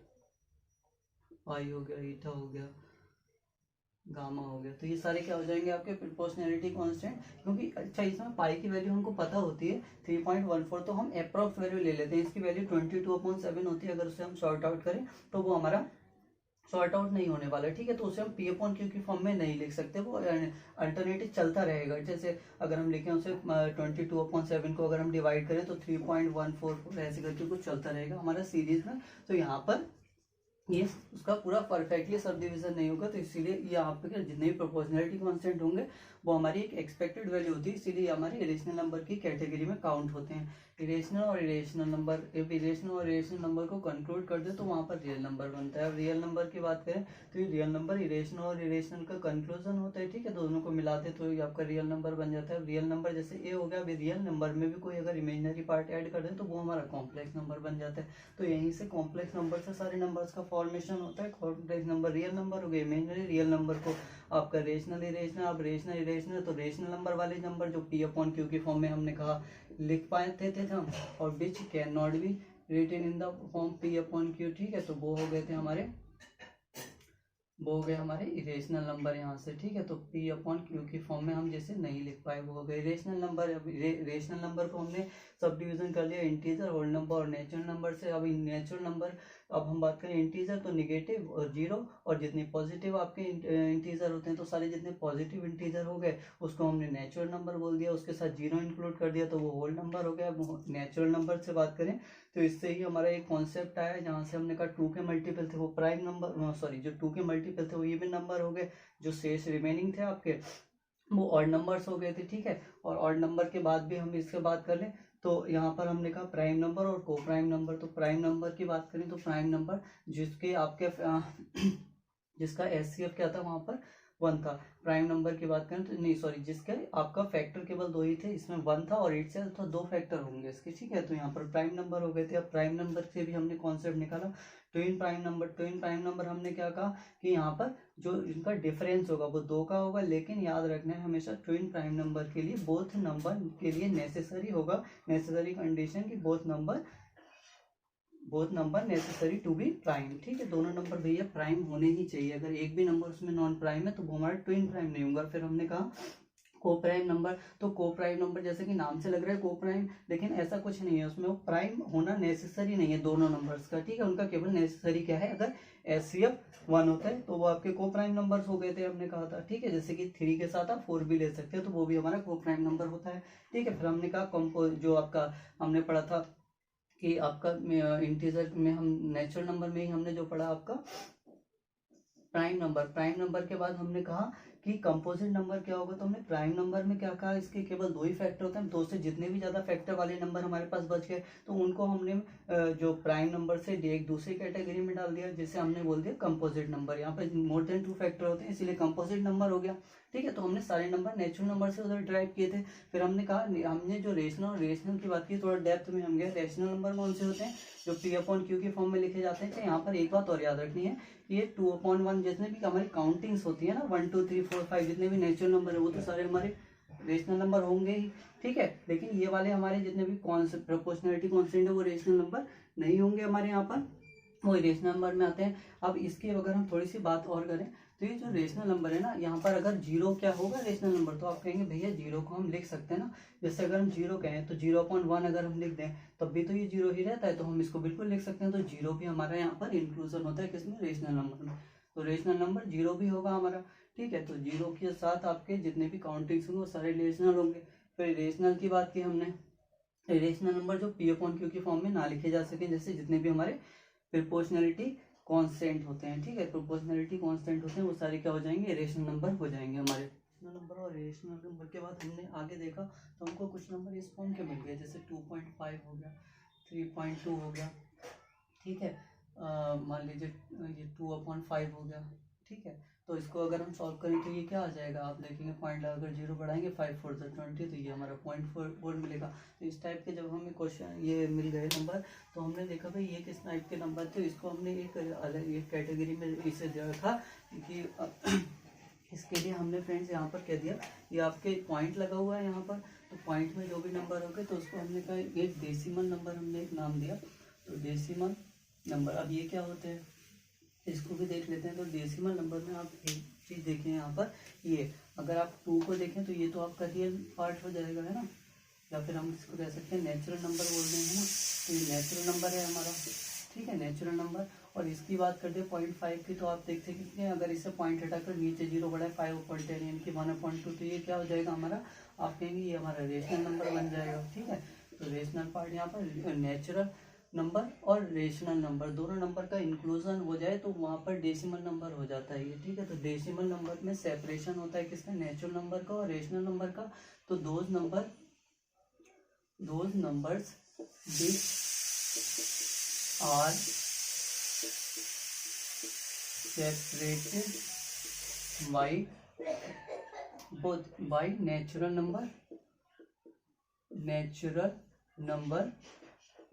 पाई हो गया, ईटा हो गया, गामा हो गया, तो ये सारे क्या हो जाएंगे आपके प्रोपोर्शनैलिटी कांस्टेंट। क्योंकि अच्छा इसमें पाई की वैल्यू हमको पता होती है 3.14, तो हम अप्रॉक्स वैल्यू ले लेते हैं। इसकी वैल्यू 22/7 होती है। अगर उसे हम शॉर्ट आउट करें तो वो हमारा शॉर्ट आउट नहीं होने वाला, ठीक है। तो उसे हम पी अपॉन क्यू की फॉर्म में नहीं लिख सकते, वो अल्टरनेटिव चलता रहेगा। जैसे अगर हम लिखें उसे 22/7 को अगर हम डिवाइड करें तो 3.144 ऐसे करके कुछ चलता रहेगा हमारा सीरीज में। तो यहाँ पर ये उसका पूरा परफेक्टली सब डिवीजन नहीं होगा, तो इसीलिए ये यहाँ पे जितने भी प्रोपोर्शनैलिटी कांस्टेंट होंगे वो हमारी एक एक्सपेक्टेड वैल्यू होती है, इसीलिए हमारी इरेशनल नंबर की कैटेगरी में काउंट होते हैं। इरेशनल और इरेशनल नंबर, इरेशनल और इरेशनल नंबर को कंक्लूड कर दे तो वहाँ पर रियल नंबर बनता है। अब रियल नंबर की बात करें तो ये रियल नंबर इरेशनल और इरेशनल का कंक्लूजन होता है, ठीक है। दोनों को मिलाते तो ये आपका रियल नंबर बन जाता है। रियल नंबर जैसे ए हो गया, अभी रियल नंबर में भी कोई अगर इमेजिनरी पार्ट ऐड कर दे तो वो हमारा कॉम्प्लेक्स नंबर बन जाता है। तो यहीं से कॉम्प्लेक्स नंबर से सारे नंबर्स का फॉर्मेशन होता है। कॉम्प्लेक्स नंबर रियल नंबर हो गए, इमेजिनरी रियल नंबर को आपका रेशनल इरेशनल, अब रेशनल इरेशनल, तो रेशनल नंबर वाले नंबर जो पी अपॉन क्यू की फॉर्म में हमने कहा लिख पाते थे हम, और which can not be written in the form p upon q, ठीक है। तो वो हो गए थे हमारे, वो हो गए हमारे इरेशनल नंबर यहाँ से, ठीक है। तो पी अपॉन क्यू की फॉर्म में हम जैसे नहीं लिख पाए वो हो गए रेशनल नंबर। अब रेशनल नंबर को हमने सब डिवीजन कर लिया इंटीजर, होल नंबर और नेचुरल नंबर से। अब नेचुरल नंबर, अब हम बात करें इंटीजर तो निगेटिव और जीरो, और जितने पॉजिटिव आपके इंटीजर होते हैं तो सारे जितने पॉजिटिव इंटीजर हो गए उसको हमने नेचुरल नंबर बोल दिया, उसके साथ जीरो इंक्लूड कर दिया तो वो होल नंबर हो गया। नेचुरल नंबर से बात करें तो इससे ही हमारा एक कॉन्सेप्ट आया जहाँ से हमने कहा 2 के मल्टीपल थे वो प्राइम नंबर, सॉरी जो 2 के मल्टीपल थे वो इवन नंबर हो गए, जो शेष रिमेनिंग थे आपके वो ऑड नंबर्स हो गए थे, ठीक है। और ऑड नंबर के बाद भी हम इसके बात कर लें तो यहाँ पर हमने कहा प्राइम नंबर और को प्राइम नंबर। तो प्राइम नंबर की बात करें तो प्राइम नंबर जिसके आपके जिसका एचसीएफ क्या था वहाँ पर 1 था। प्राइम नंबर की बात करें तो नहीं, सॉरी, जिसके आपका फैक्टर केवल 2 ही थे, इसमें 1 था और 8 से तो 2 फैक्टर होंगे इसके, ठीक है। तो यहाँ पर प्राइम नंबर हो गए थे। अब प्राइम नंबर से भी हमने कॉन्सेप्ट निकाला twin prime number. Twin prime number हमने क्या कहा कि यहाँ पर जो इनका डिफरेंस होगा वो 2 का होगा, लेकिन याद रखना है हमेशा ट्विन प्राइम नंबर के लिए बोथ नंबर के लिए नेसेसरी होगा, नेसेसरी कंडीशन की both number necessary to be prime, ठीक है। दोनों नंबर भैया प्राइम होने ही चाहिए। अगर एक भी नंबर उसमें नॉन प्राइम है तो वो हमारा ट्विन प्राइम नहीं होगा। फिर हमने कहा को प्राइम नंबर, तो को प्राइम नंबर जैसे कि नाम से लग रहा है को प्राइम, लेकिन ऐसा कुछ नहीं है उसमें, वो प्राइम होना नेसेसरी नहीं है दोनों नंबर्स का, ठीक है। उनका केवल नेसेसरी क्या है, अगर HCF 1 होता है तो वो आपके को प्राइम नंबर्स हो गए थे, हमने कहा था, ठीक है। जैसे कि 3 के साथ आप 4 भी ले सकते हैं, तो वो भी हमारा को प्राइम नंबर होता है, ठीक है। फिर हमने कहा कंपो जो आपका हमने पढ़ा था कि आपका इंटीजर में हम नेचुरल नंबर में ही हमने जो पढ़ा आपका प्राइम नंबर, प्राइम नंबर के बाद हमने कहा कि कंपोजिट नंबर क्या होगा, तो हमने प्राइम नंबर में क्या कहा, इसके केवल 2 ही फैक्टर होते हैं, 2 से जितने भी ज्यादा फैक्टर वाले नंबर हमारे पास बच गए तो उनको हमने जो प्राइम नंबर से एक दूसरी कैटेगरी में डाल दिया, जिसे हमने बोल दिया कंपोजिट नंबर। यहाँ पे मोर देन 2 फैक्टर होते हैं इसीलिए कंपोजिट नंबर हो गया, ठीक है। तो हमने सारे नंबर नेचुरल नंबर से उधर ड्राइव किए थे। फिर हमने कहा, हमने जो रेशनल की बात की, थोड़ा डेप्थ में हम गए। रेशनल नंबर कौन से होते हैं, जो P/Q की फॉर्म में लिखे जाते हैं। यहाँ पर एक बात और याद रखनी है, ये 2/1 जितने भी हमारी काउंटिंग्स होती है ना, 1 2 3 4 5 जितने भी नेचुरल नंबर है वो तो सारे हमारे रेशनल नंबर होंगे ही, ठीक है। लेकिन ये वाले हमारे जितने भी प्रोपोर्शनलिटी कांस्टेंट है वो रेशनल नंबर नहीं होंगे हमारे यहाँ पर, वो रेशनल नंबर में आते हैं। अब इसकी अगर हम थोड़ी सी बात और करें तो ये जो रेशनल नंबर है ना, यहाँ पर अगर जीरो क्या होगा रेशनल नंबर, तो आप कहेंगे भैया जीरो को हम लिख सकते हैं ना, जैसे अगर हम जीरो कहें तो 0.1 अगर हम लिख दें तब भी तो ये जीरो ही रहता है, तो हम इसको बिल्कुल लिख सकते हैं। तो जीरो भी हमारा यहाँ पर इंक्लूजन होता है किसमें, रेशनल नंबर में, तो रेशनल नंबर जीरो भी होगा हमारा, ठीक है। तो जीरो के साथ आपके जितने भी काउंटिंग्स होंगे वो सारे रेशनल होंगे। फिर रेशनल की बात की हमने, रेशनल नंबर जो P/Q की फॉर्म में ना लिखे जा सके, जैसे जितने भी हमारे प्रोपोर्शनलिटी कांस्टेंट होते हैं, ठीक है, प्रोपोर्शनलिटी कांस्टेंट होते हैं वो सारे क्या हो जाएंगे, रेशनल नंबर हो जाएंगे हमारे। रेशनल नंबर और रेशनल नंबर के बाद हमने आगे देखा तो हमको कुछ नंबर इस फॉर्म के मिल गए, जैसे 2.5 हो गया, 3.2 हो गया, ठीक है। मान लीजिए ये 2/5 हो गया, ठीक है। तो इसको अगर हम सॉल्व करें तो ये क्या आ जाएगा, आप देखेंगे पॉइंट लगाकर जीरो बढ़ाएंगे, 5 4 20, तो ये हमारा 0.4 मिलेगा। तो इस टाइप के जब हमें क्वेश्चन ये मिल गए नंबर, तो हमने देखा भाई ये किस टाइप के नंबर थे, इसको हमने एक अलग एक कैटेगरी में इसे रखा कि इसके लिए हमने फ्रेंड्स यहाँ पर कह दिया ये आपके पॉइंट लगा हुआ है यहाँ पर, तो पॉइंट में जो भी नंबर होंगे तो उसको हमने कहा एक डेसिमल नंबर हमने एक नाम दिया, तो डेसिमल नंबर। अब ये क्या होते हैं इसको भी देख लेते हैं। तो डेसिमल नंबर में आप एक चीज़ देखें यहाँ पर, ये अगर आप 2 को देखें तो ये तो आपका रियल पार्ट हो जाएगा, है ना, या फिर हम इसको कह सकते हैं नेचुरल नंबर बोल रहे हैं ना, तो ये नेचुरल नंबर है हमारा, ठीक है, नेचुरल नंबर। और इसकी बात करते हैं 0.5 की, तो आप देखते हैं कितने, अगर इसे पॉइंट हटाकर नीचे जीरो बढ़ाए 5/10 यानी कि 1/2, तो ये क्या हो जाएगा हमारा, आप कहेंगे ये हमारा रेशनल नंबर बन जाएगा, ठीक है। तो रेशनल पार्ट यहाँ पर नेचुरल नंबर और रेशनल नंबर दोनों नंबर का इंक्लूजन हो जाए तो वहाँ पर डेसिमल नंबर हो जाता है ये, ठीक है। तो डेसिमल नंबर में सेपरेशन होता है किसका, नेचुरल नंबर का और रेशनल नंबर का। तो those numbers which are separated by both by natural number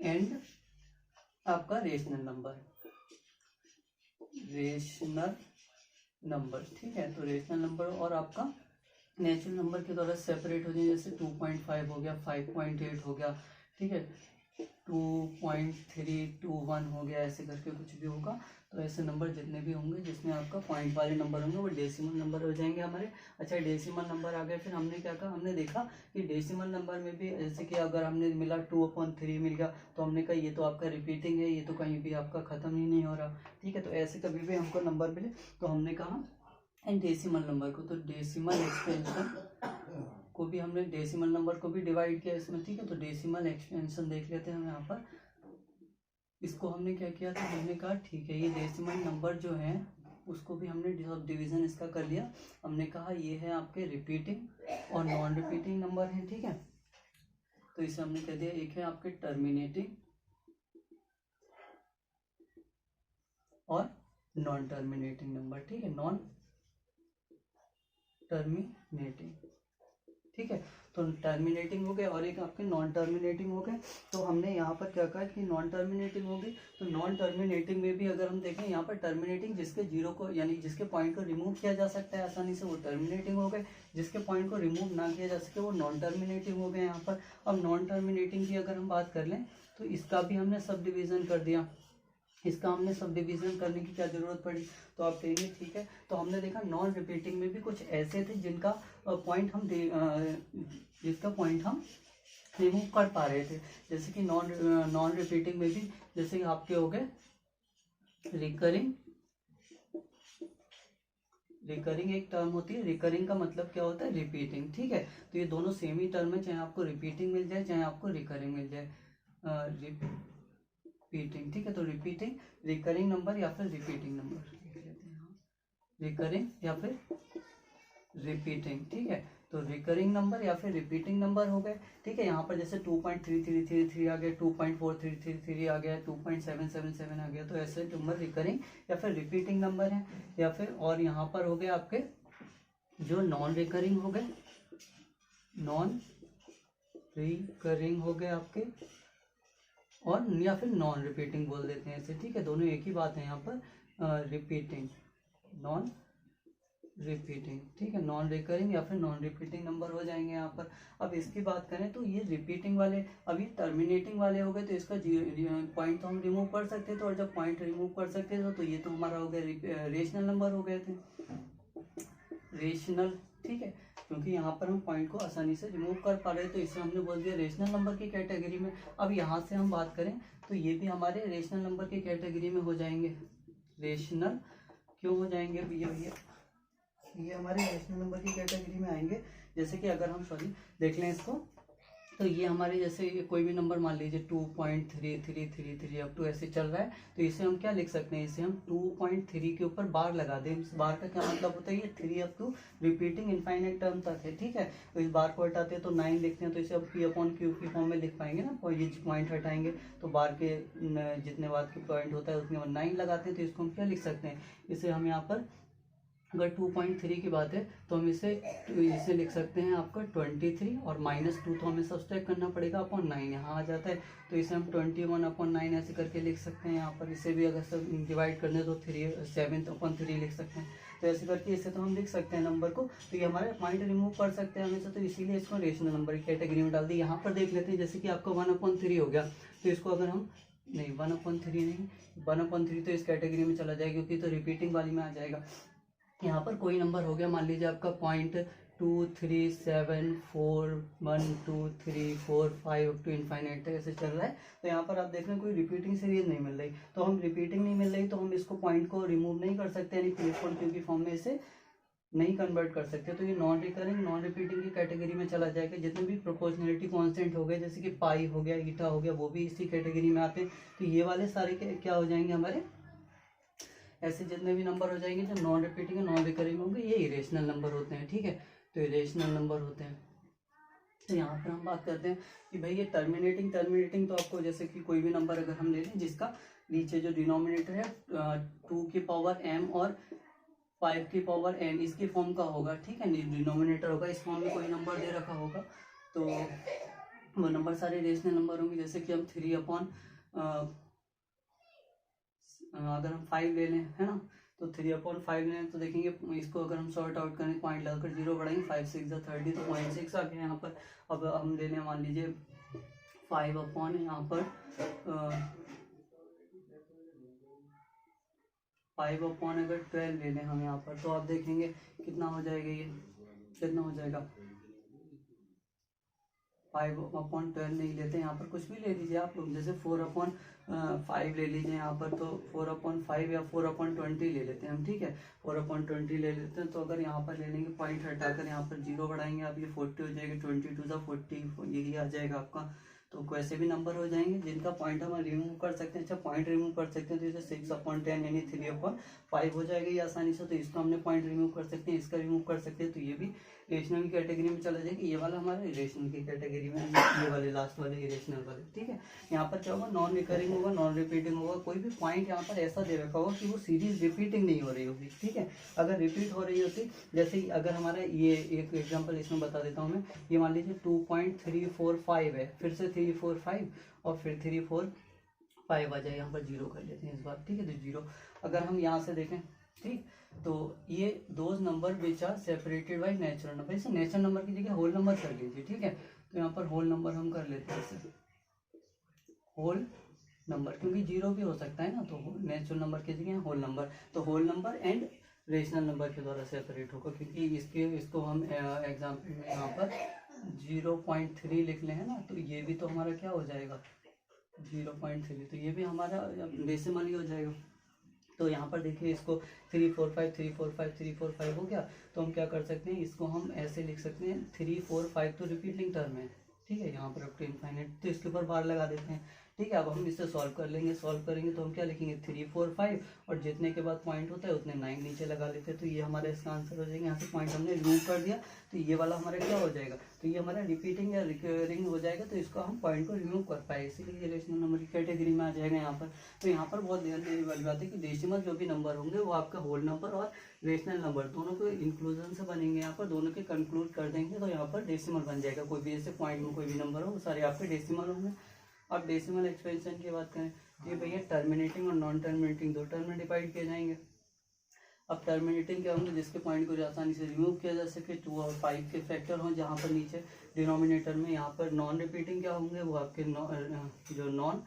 and आपका रेशनल नंबर, ठीक है। तो रेशनल नंबर और आपका नेचुरल नंबर के द्वारा सेपरेट हो जाए, जैसे 2.5 हो गया, 5.8 हो गया, ठीक है, 2.321 हो गया, ऐसे करके कुछ भी होगा। तो ऐसे नंबर जितने भी होंगे जिसमें आपका पॉइंट वाले नंबर होंगे वो डेसिमल नंबर हो जाएंगे हमारे। अच्छा, डेसिमल नंबर आ गए, फिर हमने क्या कहा, हमने देखा कि डेसिमल नंबर में भी जैसे कि अगर हमने मिला 2/3 मिल गया तो हमने कहा ये तो आपका रिपीटिंग है, ये तो कहीं भी आपका खत्म ही नहीं हो रहा, ठीक है। तो ऐसे कभी भी हमको नंबर मिले तो हमने कहा एंड डेसिमल नंबर को, तो डेसिमल एक्सपेंशन को भी हमने डेसिमल नंबर को भी डिवाइड किया इसमें, ठीक है। तो डेसिमल एक्सपेंशन देख लेते हैं हम यहाँ पर, इसको हमने क्या किया था, हमने कहा ठीक है ये डेसिमल नंबर जो है उसको भी हमने डिवीजन इसका कर लिया। हमने कहा ये है आपके रिपीटिंग और नॉन रिपीटिंग नंबर है, ठीक है। तो इसे हमने कह दिया एक है आपके टर्मिनेटिंग और नॉन टर्मिनेटिंग नंबर, ठीक है, नॉन टर्मिनेटिंग, ठीक है। तो टर्मिनेटिंग हो गए और एक आपके नॉन टर्मिनेटिंग हो गए। तो हमने यहाँ पर क्या कहा कि नॉन टर्मिनेटिंग होगी, तो नॉन टर्मिनेटिंग में भी अगर हम देखें यहाँ पर टर्मिनेटिंग जिसके जीरो को यानी जिसके पॉइंट को रिमूव किया जा सकता है आसानी से वो टर्मिनेटिंग हो गए, जिसके पॉइंट को रिमूव ना किया जा सके वो नॉन टर्मिनेटिंग हो गए यहाँ पर। अब नॉन टर्मिनेटिंग की अगर हम बात कर लें तो इसका भी हमने सब डिवीजन कर दिया, इसका हमने सब डिवीजन करने की क्या जरूरत पड़ी, तो आप कहेंगे ठीक है। तो हमने देखा नॉन रिपीटिंग में भी कुछ ऐसे थे जिनका पॉइंट हम जिसका पॉइंट हम रिमूव कर पा रहे थे, जैसे कि नॉन रिपीटिंग में भी जैसे कि आपके हो गए रिकरिंग। रिकरिंग एक टर्म होती है, रिकरिंग का मतलब क्या होता है, रिपीटिंग, ठीक है। तो ये दोनों सेम ही टर्म है, चाहे आपको रिपीटिंग मिल जाए चाहे आपको रिकरिंग मिल जाए, रिपीटिंग, ठीक है। तो रिपीटिंग, रिकरिंग नंबर या फिर रिपीटिंग नंबर, रिकरिंग या फिर रिपीटिंग, ठीक है। तो रिकरिंग नंबर या फिर रिपीटिंग नंबर हो गए, ठीक है। यहाँ पर जैसे 2.3333 आ गया, 2.4333 आ गया, 2.777 आ गया, तो ऐसे नंबर रिकरिंग या फिर रिपीटिंग नंबर है। या फिर और यहाँ पर हो गए आपके जो नॉन रिकरिंग हो गए, नॉन रिकरिंग हो गए आपके, और या फिर नॉन रिपीटिंग बोल देते हैं इसे, ठीक है। दोनों एक ही बात है यहाँ पर, रिपीटिंग, नॉन रिपीटिंग, ठीक है। नॉन रिकरिंग या फिर नॉन रिपीटिंग नंबर हो जाएंगे यहाँ पर। अब इसकी बात करें तो ये रिपीटिंग वाले, अभी टर्मिनेटिंग वाले हो गए, तो इसका पॉइंट तो हम रिमूव कर सकते थे, और जब पॉइंट रिमूव कर सकते थे तो ये तो हमारा हो गया रेशनल नंबर हो गए थे, रेशनल, ठीक है। क्योंकि यहाँ पर हम पॉइंट को आसानी से रिमूव कर पा रहे हैं, तो इसे हमने बोल दिया रेशनल नंबर की कैटेगरी में। अब यहाँ से हम बात करें तो ये भी हमारे रेशनल नंबर की कैटेगरी में हो जाएंगे। रेशनल क्यों हो जाएंगे भैया, ये हमारे रेशनल नंबर की कैटेगरी में आएंगे। जैसे कि अगर हम देख लें इसको, तो ये हमारे जैसे कोई भी नंबर मान लीजिए 2.3333 अप टू ऐसे चल रहा है, तो इसे हम क्या लिख सकते हैं, इसे हम 2.3 के ऊपर बार लगा दें। इस बार का क्या मतलब होता है, ये 3 up to repeating infinite term तक है, ठीक है। तो इस बार को हटाते हैं तो 9 लिखते हैं, तो इसे अब P/Q की फॉर्म में लिख पाएंगे ना, ये पॉइंट हटाएंगे तो बार के जितने बाद के पॉइंट होता है उसमें 9 लगाते हैं, तो इसको हम क्या लिख सकते हैं, इसे हम यहाँ पर अगर 2.3 की बात है तो हम इसे लिख सकते हैं आपका 23, और -2 तो हमें सब्सट्रैक्ट करना पड़ेगा अपॉन 9 यहाँ आ जाता है, तो इसे हम 21/9 ऐसे करके लिख सकते हैं यहाँ पर। इसे भी अगर सब डिवाइड कर दें तो 7/3 लिख सकते हैं, तो ऐसे करके इसे तो हम लिख सकते हैं नंबर को। तो ये हमारे पॉइंट रिमूव कर सकते हैं हमेशा, तो इसीलिए इसको रेशनल नंबर की कैटेगरी में डाल दी। यहाँ पर देख लेते हैं, जैसे कि आपका 1/3 हो गया, तो इसको अगर हम नहीं 1/3 नहीं 1/3 तो इस कैटेगरी में चला जाएगा, क्योंकि तो रिपीटिंग वाली में आ जाएगा। यहाँ पर कोई नंबर हो गया, मान लीजिए आपका 0.237412345 अप टू इनफाइनाइट तक ऐसे चल रहा है, तो यहाँ पर आप देख रहे हैं कोई रिपीटिंग सीरीज नहीं मिल रही, तो हम रिपीटिंग नहीं मिल रही तो हम इसको पॉइंट को रिमूव नहीं कर सकते, यानी P/Q की फॉर्म में इसे नहीं कन्वर्ट कर सकते, तो ये नॉन रिकरिंग नॉन रिपीटिंग की कैटेगरी में चला जाएगा। जितने भी प्रोपोर्शनलिटी कांस्टेंट हो गए, जैसे कि पाई हो गया, ईटा हो गया, वो भी इसी कैटेगरी में आते हैं, तो ये वाले सारे क्या हो जाएंगे हमारे, ऐसे जितने भी नंबर हो जाएंगे जो नॉन रिपीटिंग और नॉन रिकरिंग होंगे, ये इरेशनल नंबर होते हैं, ठीक है। तो इरेशनल नंबर होते हैं। तो यहाँ पर हम बात करते हैं कि भाई ये टर्मिनेटिंग तो आपको जैसे कि कोई भी नंबर अगर हम ले लें जिसका नीचे जो डिनोमिनेटर है 2 की पावर m और 5 की पावर n इसकी फॉर्म का होगा, ठीक है। डिनोमिनेटर होगा, इस फॉर्म में कोई नंबर दे रखा होगा, तो वो नंबर सारे रेशनल नंबर होंगे। जैसे कि हम 3/, अगर हम 5 ले लें, है ना, तो 3/5 लें, तो देखेंगे इसको अगर हम सॉर्ट आउट करें, पॉइंट लगाकर 0 बढ़ाएंगे, 5 6 30, तो 0.6 आ गया यहाँ पर। अब हम ले लें, मान लीजिए 5/, यहाँ पर 5/, अगर 12 ले लें हम यहाँ पर, तो आप देखेंगे कितना हो जाएगा, ये कितना हो जाएगा, 5/12 नहीं लेते, यहाँ पर कुछ भी ले लीजिए आप लोग, जैसे 4/5 ले लीजिए यहाँ पर, तो 4/5 या 4/20 ले लेते हैं हम, ठीक है। 4/20 ले लेते हैं, तो अगर यहाँ पर ले लेंगे पॉइंट हटाकर यहाँ पर 0 बढ़ाएंगे आप, ये 40 हो जाएगा, 22 40 यही आ जाएगा आपका। तो वैसे भी नंबर हो जाएंगे जिनका पॉइंट हम रिमूव कर सकते हैं। अच्छा, पॉइंट रिमूव कर सकते हैं तो जैसे 6/10 यानी 3/5 हो जाएगा ये आसानी से, तो इसको हमने पॉइंट रिमूव कर सकते हैं, इसका रिमूव कर सकते हैं, तो ये भी रेशनल की कैटेगरी में चला जाएगा। ये वाला हमारा इरेशनल की कैटेगरी में, ये वाले लास्ट वाले इरेशनल वाले, ठीक है। यहाँ पर क्या होगा, नॉन रिकरिंग होगा, नॉन रिपीटिंग होगा, कोई भी पॉइंट यहाँ पर ऐसा दे रखा होगा कि वो सीरीज रिपीटिंग नहीं हो रही होगी, ठीक है। अगर रिपीट हो रही होती, जैसे अगर हमारा ये एक एग्जांपल इसमें बता देता हूँ मैं, ये मान लीजिए 2.345 है, फिर से 345 और फिर 345 आ जाए, यहाँ पर 0 कर लेते हैं इस बार, ठीक है। तो 0 अगर हम यहाँ से देखें, ठीक, तो ये those number which are separated by natural number, इसे नेचुरल नंबर की जगह होल नंबर कर लीजिए, ठीक है। तो यहाँ पर होल नंबर हम कर लेते हैं, इसे होल नंबर, क्योंकि जीरो भी हो सकता है ना, तो नेचुरल नंबर की जगह होल नंबर, तो whole number and rational number के द्वारा सेपरेट होगा, क्योंकि इसको हम एग्जाम्पल में यहाँ पर 0.3 लिख ले हैं ना, तो ये भी तो हमारा क्या हो जाएगा 0.3, तो ये भी हमारा डेसिमल ही हो जाएगा। तो यहाँ पर देखिए इसको 345 345 345 हो गया, तो हम क्या कर सकते हैं, इसको हम ऐसे लिख सकते हैं 345 तो रिपीटिंग टर्म है, ठीक है, यहाँ पर अप टू इनफाइनाइट, तो इसके ऊपर बार लगा देते हैं, ठीक है। अब हम इससे सॉल्व कर लेंगे, सॉल्व करेंगे तो हम क्या लिखेंगे 345 और जितने के बाद पॉइंट होता है उतने 9 नीचे लगा लेते हैं, तो ये हमारा इसका आंसर हो जाएगा। यहाँ से पॉइंट हमने रिमूव कर दिया, तो ये वाला हमारा क्या हो जाएगा, तो ये हमारा रिपीटिंग या रिकरिंग हो जाएगा, तो इसको हम पॉइंट को रिमूव कर पाए, इसीलिए ये रेशनल नंबर की कैटेगरी में आ जाएगा यहाँ पर। तो यहाँ पर बहुत ध्यान देने वाली बात है कि डेसिमल जो भी नंबर होंगे वो आपका होल नंबर और रेशनल नंबर दोनों के इंक्लूजन से बनेंगे, यहाँ पर दोनों के कंक्लूड कर देंगे तो यहाँ पर डेसिमल बन जाएगा। कोई भी ऐसे पॉइंट में कोई भी नंबर हो वो सारे आपके डेसिमल होंगे। अब डेसिमल एक्सपेंशन की बात करें कि भैया टर्मिनेटिंग और नॉन टर्मिनेटिंग दो टर्म में डिवाइड किए जाएंगे। अब टर्मिनेटिंग क्या होंगे, जिसके पॉइंट को आसानी से रिमूव किया जा सके, 2 और 5 के फैक्टर हों जहाँ पर नीचे डिनोमिनेटर में। यहाँ पर नॉन रिपीटिंग क्या होंगे, वो आपके जो नॉन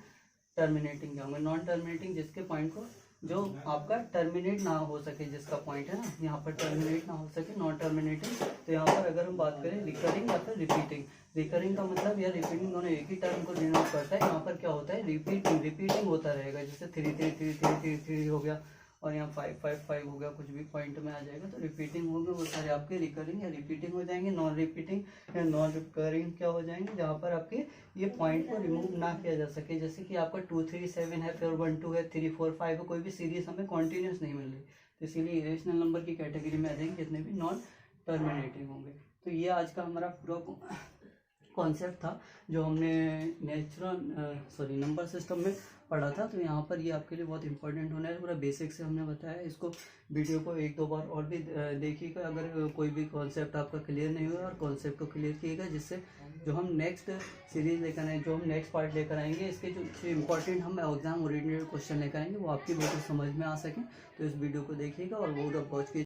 टर्मिनेटिंग क्या होंगे, नॉन टर्मिनेटिंग जिसके पॉइंट को जो आपका टर्मिनेट ना हो सके, जिसका पॉइंट है ना यहाँ पर टर्मिनेट ना हो सके, नॉन टर्मिनेटिंग। तो यहाँ पर अगर हम बात करें रिकरिंग या फिर रिपीटिंग, रिकरिंग का मतलब या रिपीटिंग दोनों एक ही टर्म को डिनोट करता है। यहाँ पर क्या होता है, रिपीटिंग होता रहेगा, जैसे 3 3 3 3 3 3 हो गया और यहाँ 5 5 5 हो गया, कुछ भी पॉइंट में आ जाएगा, तो रिपीटिंग होंगे वो सारे आपके रिकरिंग या रिपीटिंग हो जाएंगे। नॉन रिपीटिंग या नॉन रिकरिंग क्या हो जाएंगे, जहाँ पर आपके ये पॉइंट को रिमूव ना किया जा सके, जैसे कि आपका 2 3 7 है, फिर 1 2 है, 3 4 5 है, कोई भी सीरीज हमें कॉन्टिन्यूस नहीं मिल रही, तो इसीलिए इरेशनल नंबर की कैटेगरी में आ जाएंगे जितने भी नॉन टर्मिनेटिंग होंगे। तो ये आज का हमारा पूरा कॉन्सेप्ट था जो हमने नंबर सिस्टम में पढ़ा था। तो यहाँ पर ये आपके लिए बहुत इंपॉर्टेंट होना है, पूरा बेसिक से हमने बताया। इसको वीडियो को 1-2 बार और भी देखिएगा अगर कोई भी कॉन्सेप्ट आपका क्लियर नहीं हुआ, और कॉन्सेप्ट को क्लियर कीजिएगा, जिससे जो हम नेक्स्ट सीरीज लेकर आए, जो हम नेक्स्ट पार्ट लेकर आएंगे, इसके जो इंपॉर्टेंट हम एग्जाम ओरिएंटेड क्वेश्चन लेकर आएंगे वो आपकी बिल्कुल समझ में आ सकें। तो इस वीडियो को देखिएगा और वो वॉच कीजिए।